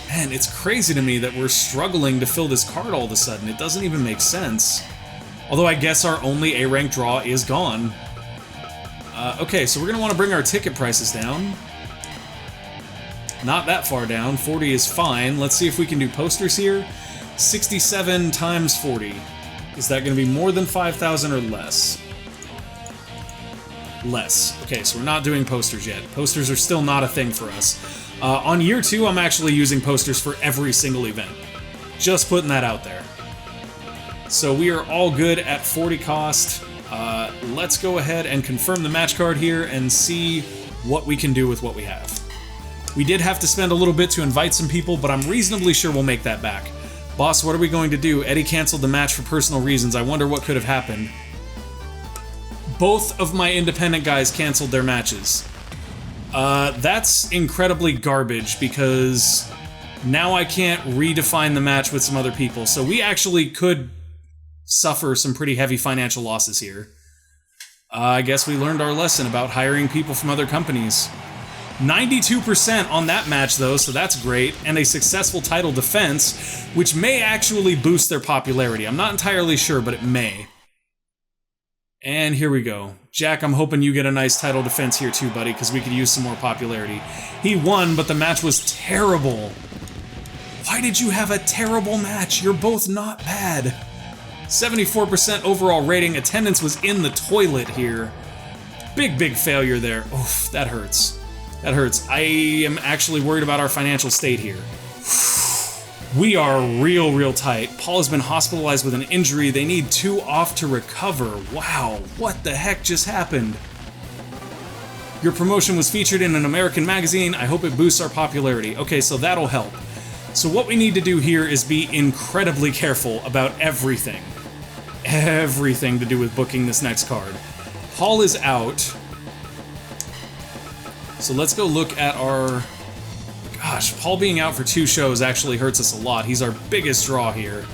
A: Man, it's crazy to me that we're struggling to fill this card all of a sudden. It doesn't even make sense. Although I guess our only A-rank draw is gone. Okay, so we're going to want to bring our ticket prices down. Not that far down. 40 is fine. Let's see if we can do posters here. 67 times 40. Is that going to be more than 5,000 or less? Less. Okay, so we're not doing posters yet. Posters are still not a thing for us. On year 2, I'm actually using posters for every single event. Just putting that out there. So we are all good at 40 cost. Let's go ahead and confirm the match card here and see what we can do with what we have. We did have to spend a little bit to invite some people, but I'm reasonably sure we'll make that back. Boss, what are we going to do? Eddie canceled the match for personal reasons. I wonder what could have happened. Both of my independent guys canceled their matches. That's incredibly garbage, because now I can't redefine the match with some other people. So we actually could suffer some pretty heavy financial losses here. I guess we learned our lesson about hiring people from other companies. 92% on that match, though, so that's great, and a successful title defense, which may actually boost their popularity. I'm not entirely sure, but it may. And here we go. Jack, I'm hoping you get a nice title defense here too, buddy, because we could use some more popularity. He won, but the match was terrible. Why did you have a terrible match? You're both not bad. 74% overall rating. Attendance was in the toilet here. Big failure there. Oof, that hurts. That hurts. I am actually worried about our financial state here. We are real tight. Paul has been hospitalized with an injury. They need 2 off to recover. Wow, what the heck just happened? Your promotion was featured in an American magazine. I hope it boosts our popularity. Okay, so that'll help. So what we need to do here is be incredibly careful about everything. Everything to do with booking this next card. Paul is out. So let's go look at our... Gosh, Paul being out for 2 shows actually hurts us a lot. He's our biggest draw here.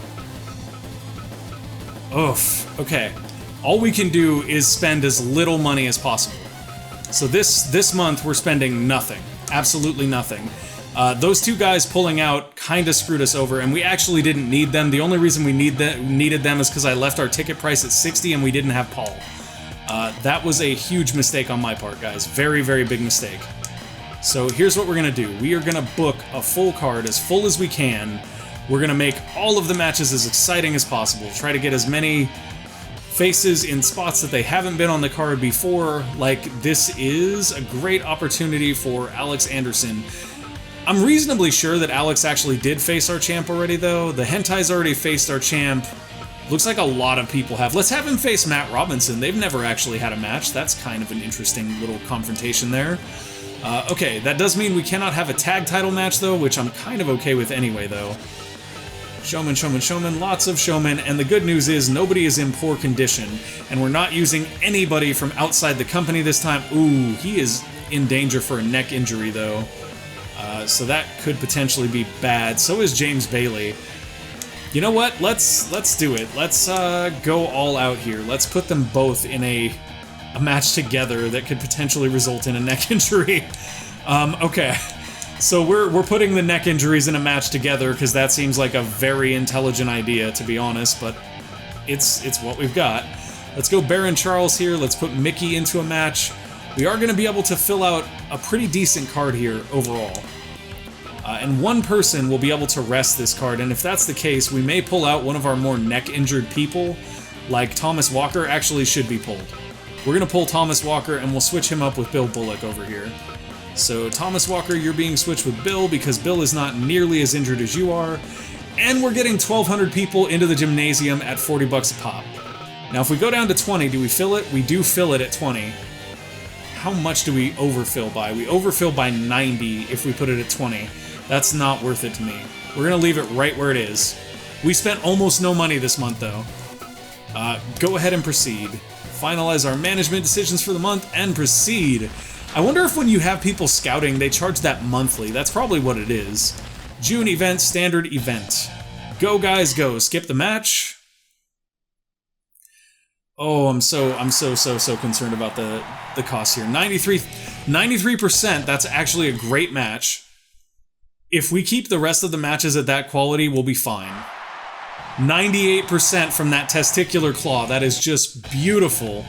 A: Oof. Okay. All we can do is spend as little money as possible. So this month we're spending nothing. Absolutely nothing. Those 2 guys pulling out kind of screwed us over, and we actually didn't need them. The only reason we needed them is because I left our ticket price at 60 and we didn't have Paul. That was a huge mistake on my part, guys. Very big mistake. So here's what we're going to do. We are going to book a full card, as full as we can. We're going to make all of the matches as exciting as possible. Try to get as many faces in spots that they haven't been on the card before. Like, this is a great opportunity for Alex Anderson. I'm reasonably sure that Alex actually did face our champ already, though. The Hentai's already faced our champ. Looks like a lot of people have. Let's have him face Matt Robinson. They've never actually had a match. That's kind of an interesting little confrontation there. Okay, that does mean we cannot have a tag title match, though, which I'm kind of okay with anyway, though. Showman, lots of showmen, and the good news is nobody is in poor condition, and we're not using anybody from outside the company this time. Ooh, he is in danger for a neck injury, though. So that could potentially be bad. So is James Bailey. You know what? Let's do it. Let's go all out here. Let's put them both in a match together that could potentially result in a neck injury. Okay. So we're putting the neck injuries in a match together because that seems like a very intelligent idea, to be honest, but it's what we've got. Let's go Baron Charles here. Let's put Mickey into a match. We are going to be able to fill out a pretty decent card here overall. And one person will be able to rest this card, and if that's the case, we may pull out one of our more neck-injured people, like Thomas Walker actually should be pulled. We're going to pull Thomas Walker, and we'll switch him up with Bill Bullock over here. So Thomas Walker, you're being switched with Bill because Bill is not nearly as injured as you are, and we're getting 1,200 people into the gymnasium at 40 bucks a pop. Now if we go down to 20, do we fill it? We do fill it at 20. How much do we overfill by? We overfill by 90 if we put it at 20. That's not worth it to me. We're going to leave it right where it is. We spent almost no money this month, though. Go ahead and proceed. Finalize our management decisions for the month and proceed. I wonder if when you have people scouting, they charge that monthly. That's probably what it is. June event, standard event. Go, guys, go. Skip the match. Oh, I'm so concerned about the cost here. 93%, that's actually a great match. If we keep the rest of the matches at that quality, we'll be fine. 98% from that testicular claw. That is just beautiful.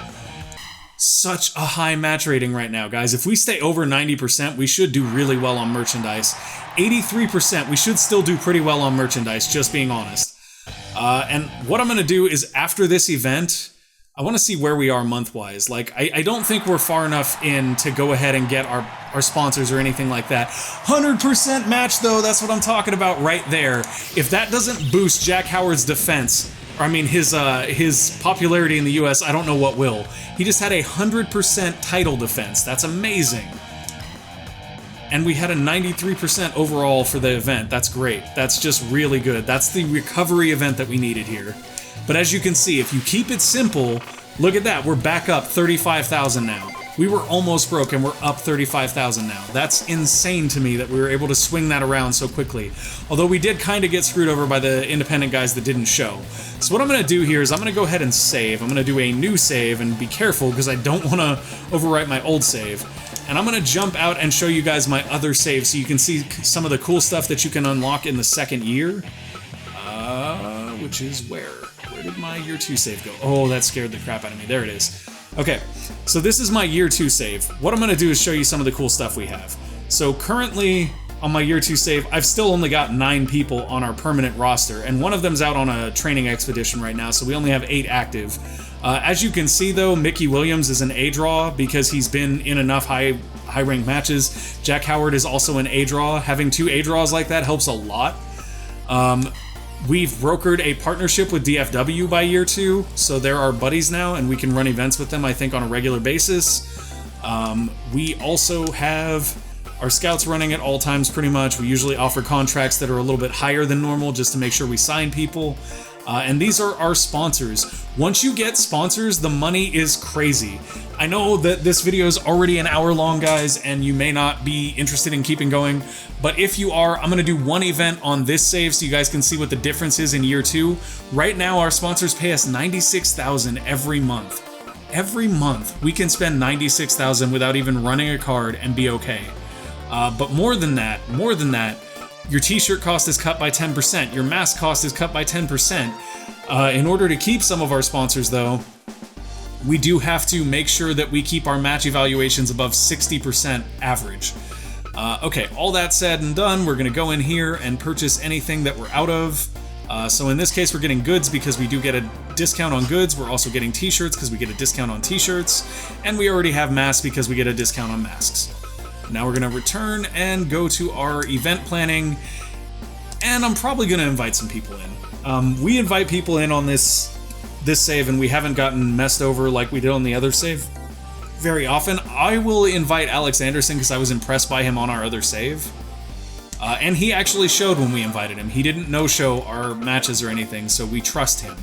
A: Such a high match rating right now, guys. If we stay over 90%, we should do really well on merchandise. 83%, we should still do pretty well on merchandise, just being honest. And what I'm going to do is, after this event, I want to see where we are month-wise. Like, I don't think we're far enough in to go ahead and get our sponsors or anything like that. 100% match, though, that's what I'm talking about right there. If that doesn't boost Jack Howard's defense, or I mean his popularity in the US, I don't know what will. He just had a 100% title defense. That's amazing. And we had a 93% overall for the event. That's great. That's just really good. That's the recovery event that we needed here. But as you can see, if you keep it simple, look at that, we're back up 35,000 now. We were almost broke and we're up 35,000 now. That's insane to me that we were able to swing that around so quickly. Although we did kind of get screwed over by the independent guys that didn't show. So what I'm going to do here is I'm going to go ahead and save. I'm going to do a new save, and be careful because I don't want to overwrite my old save. And I'm going to jump out and show you guys my other save so you can see some of the cool stuff that you can unlock in the second year. Which is where? Where did my year 2 save go? Oh, that scared the crap out of me. There it is. Okay, so this is my year 2 save. What I'm going to do is show you some of the cool stuff we have. So currently, on my year 2 save, I've still only got 9 people on our permanent roster, and one of them's out on a training expedition right now, so we only have 8 active. As you can see, though, Mickey Williams is an A-draw because he's been in enough high-ranked matches. Jack Howard is also an A-draw. Having 2 A-draws like that helps a lot. We've brokered a partnership with GFW by year 2, so they're our buddies now, and we can run events with them, I think, on a regular basis. We also have our scouts running at all times, pretty much. We usually offer contracts that are a little bit higher than normal, just to make sure we sign people. And these are our sponsors. Once you get sponsors, the money is crazy. I know that this video is already an hour long, guys, and you may not be interested in keeping going, but if you are, I'm going to do one event on this save so you guys can see what the difference is in year 2. Right now, our sponsors pay us $96,000 every month. Every month, we can spend $96,000 without even running a card and be okay. But more than that, your t-shirt cost is cut by 10%, your mask cost is cut by 10%. In order to keep some of our sponsors, though, we do have to make sure that we keep our match evaluations above 60% average. Okay, all that said and done, we're going to go in here and purchase anything that we're out of. So in this case, we're getting goods because we do get a discount on goods. We're also getting t-shirts because we get a discount on t-shirts. And we already have masks because we get a discount on masks. Now we're going to return and go to our event planning. And I'm probably going to invite some people in. We invite people in on this save, and we haven't gotten messed over like we did on the other save very often. I will invite Alex Anderson because I was impressed by him on our other save. And he actually showed when we invited him. He didn't no-show our matches or anything, so we trust him.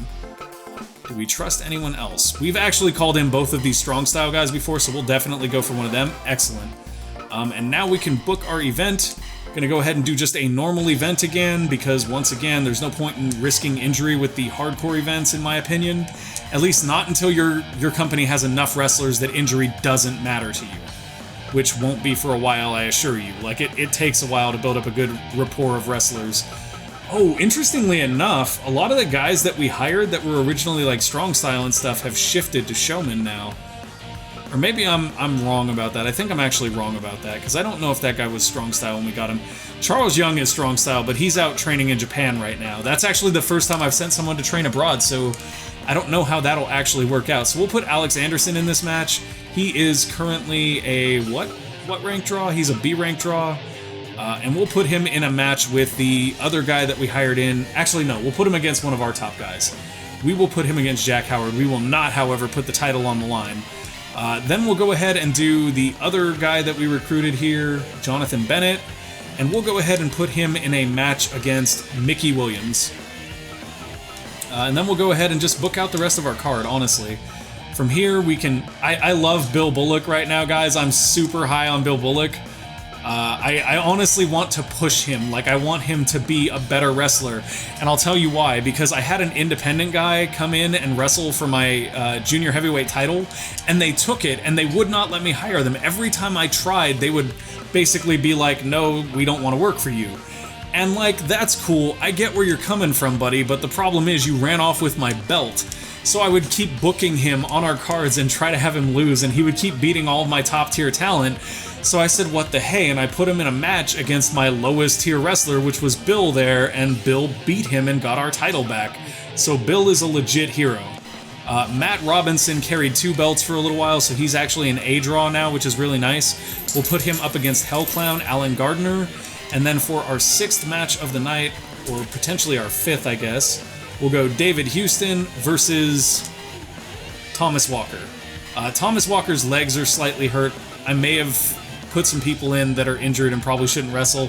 A: Do we trust anyone else? We've actually called in both of these strong style guys before, so we'll definitely go for one of them. Excellent. And now we can book our event. Gonna go ahead and do just a normal event again, because once again, there's no point in risking injury with the hardcore events, in my opinion. At least not until your company has enough wrestlers that injury doesn't matter to you. Which won't be for a while, I assure you. Like, it takes a while to build up a good rapport of wrestlers. Oh, interestingly enough, a lot of the guys that we hired that were originally like strong style and stuff have shifted to showman now. Or maybe I'm wrong about that. I think I'm actually wrong about that, because I don't know if that guy was strong style when we got him. Charles Young is strong style, but he's out training in Japan right now. That's actually the first time I've sent someone to train abroad, so I don't know how that'll actually work out. So we'll put Alex Anderson in this match. He is currently a what rank draw? He's a B rank draw. And we'll put him in a match with the other guy that we hired in. Actually, no, we'll put him against one of our top guys. We will put him against Jack Howard. We will not, however, put the title on the line. Then we'll go ahead and do the other guy that we recruited here, Jonathan Bennett, and we'll go ahead and put him in a match against Mickey Williams. And then we'll go ahead and just book out the rest of our card, honestly. From here, we can... I love Bill Bullock right now, guys. I'm super high on Bill Bullock. I honestly want to push him. Like, I want him to be a better wrestler. And I'll tell you why. Because I had an independent guy come in and wrestle for my junior heavyweight title, and they took it, and they would not let me hire them. Every time I tried, they would basically be like, no, we don't want to work for you. And, like, that's cool. I get where you're coming from, buddy, but the problem is you ran off with my belt. So I would keep booking him on our cards and try to have him lose, and he would keep beating all of my top-tier talent. So I said, what the hey, and I put him in a match against my lowest-tier wrestler, which was Bill there, and Bill beat him and got our title back. So Bill is a legit hero. Matt Robinson carried 2 belts for a little while, so he's actually an A draw now, which is really nice. We'll put him up against Hellclown, Alan Gardner, and then for our 6th match of the night, or potentially our 5th, I guess, we'll go David Houston versus Thomas Walker. Thomas Walker's legs are slightly hurt. I may have put some people in that are injured and probably shouldn't wrestle,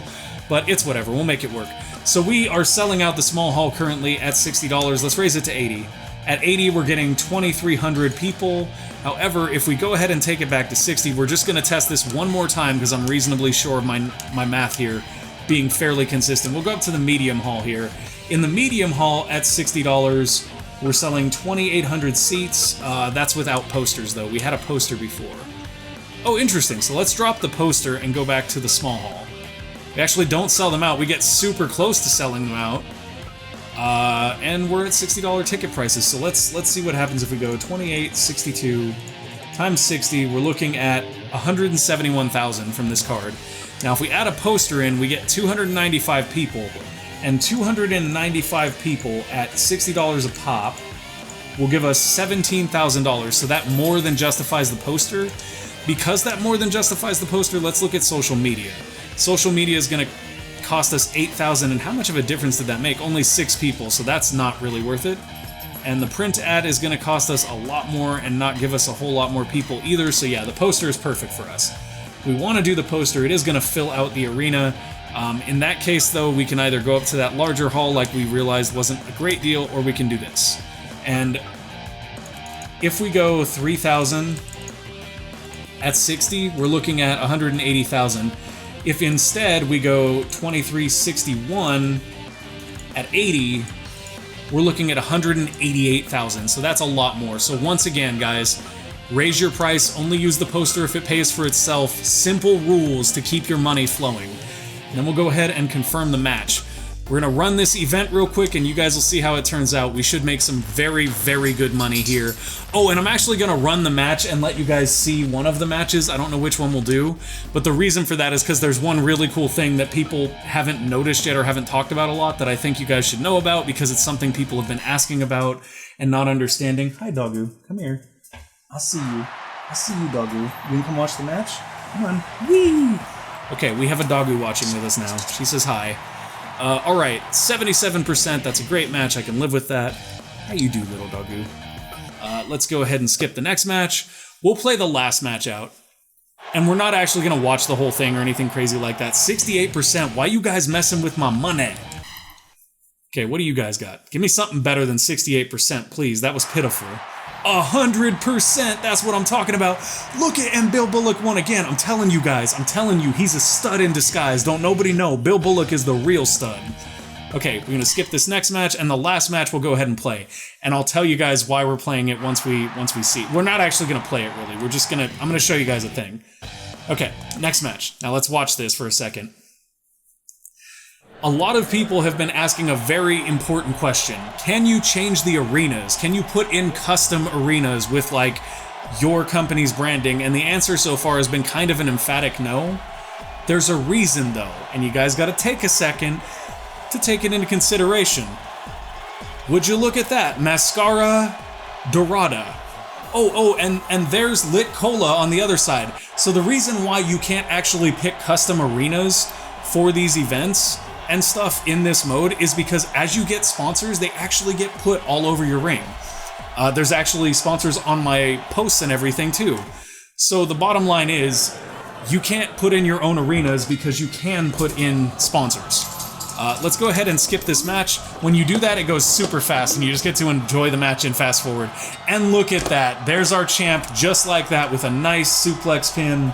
A: but it's whatever, we'll make it work. So we are selling out the small hall currently at $60. Let's raise it to $80. At $80, we're getting 2,300 people. However, if we go ahead and take it back to $60, we're just going to test this one more time because I'm reasonably sure of my math here being fairly consistent. We'll go up to the medium hall here. In the medium hall at $60, we're selling 2,800 seats. That's without posters, though. We had a poster before. Oh, interesting. So let's drop the poster and go back to the small hall. We actually don't sell them out. We get super close to selling them out. And we're at $60 ticket prices. So let's see what happens if we go 2862 times 60. We're looking at 171,000 from this card. Now, if we add a poster in, we get 295 people. And 295 people at $60 a pop will give us $17,000. So that more than justifies the poster. Because that more than justifies the poster, let's look at social media. Social media is going to cost us $8,000, and how much of a difference did that make? Only 6 people, so that's not really worth it. And the print ad is going to cost us a lot more and not give us a whole lot more people either, so yeah, the poster is perfect for us. We want to do the poster. It is going to fill out the arena. In that case, though, we can either go up to that larger hall like we realized wasn't a great deal, or we can do this. And if we go 3,000 at 60, we're looking at 180,000. If instead we go 2361 at 80, we're looking at 188,000. So that's a lot more. So once again, guys, raise your price. Only use the poster if it pays for itself. Simple rules to keep your money flowing. And then we'll go ahead and confirm the match. We're going to run this event real quick, and you guys will see how it turns out. We should make some very, very good money here. Oh, and I'm actually going to run the match and let you guys see one of the matches. I don't know which one we'll do, but the reason for that is because there's one really cool thing that people haven't noticed yet or haven't talked about a lot that I think you guys should know about because it's something people have been asking about and not understanding. Hi, Doggo. Come here. I see you. I see you, Doggo. You want to come watch the match? Come on. Whee! Okay, we have a Doggo watching with us now. She says hi. Alright, 77%, that's a great match, I can live with that. How you do, little doggo? Let's go ahead and skip the next match. We'll play the last match out. And we're not actually going to watch the whole thing or anything crazy like that. 68%, why you guys messing with my money? Okay, what do you guys got? Give me something better than 68%, please, that was pitiful. 100%, that's what I'm talking about. Look at, and Bill Bullock won again. I'm telling you guys, he's a stud in disguise. Don't nobody know, Bill Bullock is the real stud. Okay, we're gonna skip this next match, and the last match we'll go ahead and play. And I'll tell you guys why we're playing it once we see. We're not actually gonna play it really, I'm gonna show you guys a thing. Okay, next match. Now let's watch this for a second. A lot of people have been asking a very important question. Can you change the arenas? Can you put in custom arenas with like your company's branding? And the answer so far has been kind of an emphatic no. There's a reason though, and you guys gotta take a second to take it into consideration. Would you look at that? Mascara Dorada. Oh, and there's Lit Cola on the other side. So the reason why you can't actually pick custom arenas for these events and stuff in this mode is because as you get sponsors, they actually get put all over your ring. There's actually sponsors on my posts and everything too. So the bottom line is, you can't put in your own arenas because you can put in sponsors. Let's go ahead and skip this match. When you do that, it goes super fast and you just get to enjoy the match in fast forward. And look at that, there's our champ just like that with a nice suplex pin.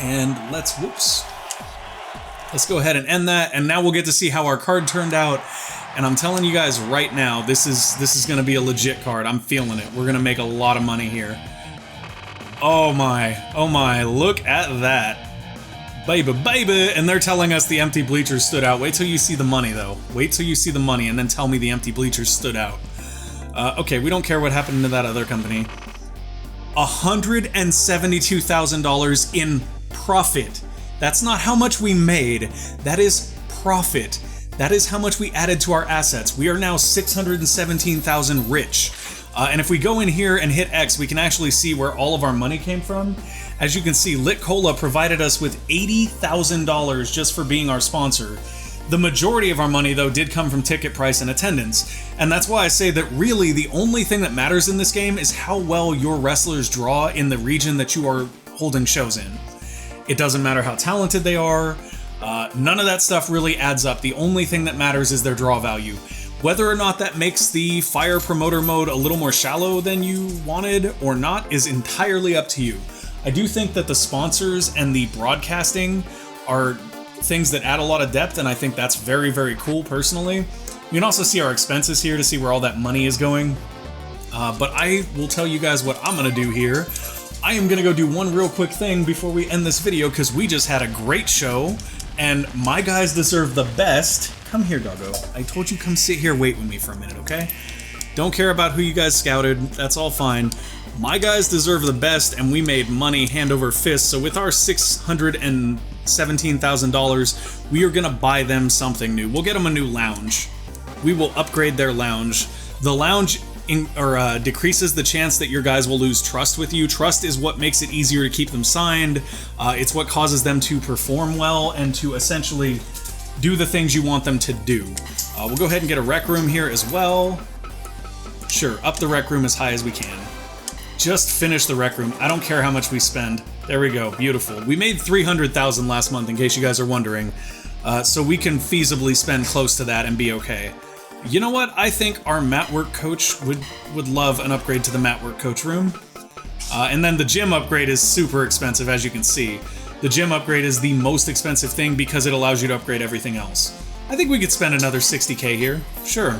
A: And let's go ahead and end that, and now we'll get to see how our card turned out. And I'm telling you guys right now, this is gonna be a legit card. I'm feeling it. We're gonna make a lot of money here. Oh my, look at that. Baby, and they're telling us the empty bleachers stood out. Wait till you see the money though. Wait till you see the money and then tell me the empty bleachers stood out. Okay, we don't care what happened to that other company. $172,000 in profit. That's not how much we made. That is profit. That is how much we added to our assets. We are now 617,000 rich. And if we go in here and hit X, we can actually see where all of our money came from. As you can see, Lit Cola provided us with $80,000 just for being our sponsor. The majority of our money, though, did come from ticket price and attendance. And that's why I say that really the only thing that matters in this game is how well your wrestlers draw in the region that you are holding shows in. It doesn't matter how talented they are. None of that stuff really adds up. The only thing that matters is their draw value. Whether or not that makes the Fire Promoter mode a little more shallow than you wanted or not is entirely up to you. I do think that the sponsors and the broadcasting are things that add a lot of depth, and I think that's very, very cool personally. You can also see our expenses here to see where all that money is going. But I will tell you guys what I'm gonna do here. I am gonna go do one real quick thing before we end this video because we just had a great show and my guys deserve the best. Come here, doggo. I told you come sit here, wait with me for a minute, okay? Don't care about who you guys scouted, that's all fine. My guys deserve the best and we made money hand over fist, so with our $617,000, we are gonna buy them something new. We'll get them a new lounge. We will upgrade their lounge. The lounge decreases the chance that your guys will lose trust with you. Trust is what makes it easier to keep them signed. It's what causes them to perform well and to essentially do the things you want them to do. We'll go ahead and get a rec room here as well. Sure, up the rec room as high as we can. Just finish the rec room. I don't care how much we spend. There we go, beautiful. We made $300,000 last month, in case you guys are wondering. So we can feasibly spend close to that and be okay. You know what? I think our mat work coach would love an upgrade to the mat work coach room. And then the gym upgrade is super expensive, as you can see. The gym upgrade is the most expensive thing because it allows you to upgrade everything else. I think we could spend another 60K here. Sure,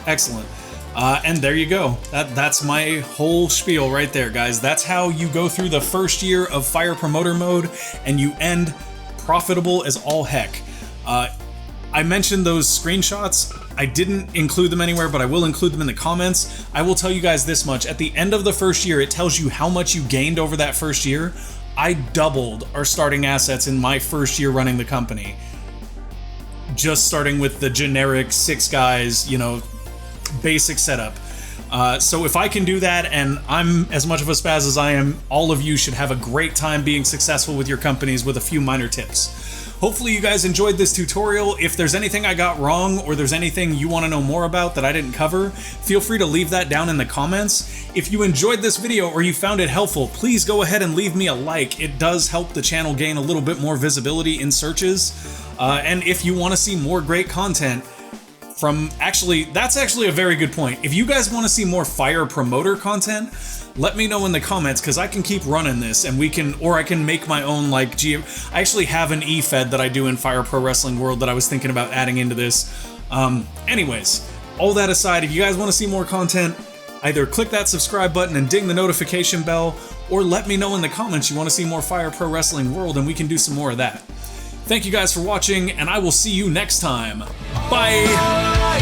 A: excellent. And there you go. That's my whole spiel right there, guys. That's how you go through the first year of Fire Promoter mode and you end profitable as all heck. I mentioned those screenshots. I didn't include them anywhere, but I will include them in the comments. I will tell you guys this much. At the end of the first year, it tells you how much you gained over that first year. I doubled our starting assets in my first year running the company. Just starting with the generic 6 guys, you know, basic setup. So if I can do that and I'm as much of a spaz as I am, all of you should have a great time being successful with your companies with a few minor tips. Hopefully you guys enjoyed this tutorial. If there's anything I got wrong or there's anything you want to know more about that I didn't cover, feel free to leave that down in the comments. If you enjoyed this video or you found it helpful, please go ahead and leave me a like. It does help the channel gain a little bit more visibility in searches. And if you want to see more great content, that's actually a very good point. If you guys want to see more Fire Promoter content, let me know in the comments because I can keep running this and I can make my own I actually have an e-fed that I do in Fire Pro Wrestling World that I was thinking about adding into this. Anyways, all that aside, if you guys want to see more content, either click that subscribe button and ding the notification bell, or let me know in the comments you want to see more Fire Pro Wrestling World and we can do some more of that. Thank you guys for watching, and I will see you next time. Bye!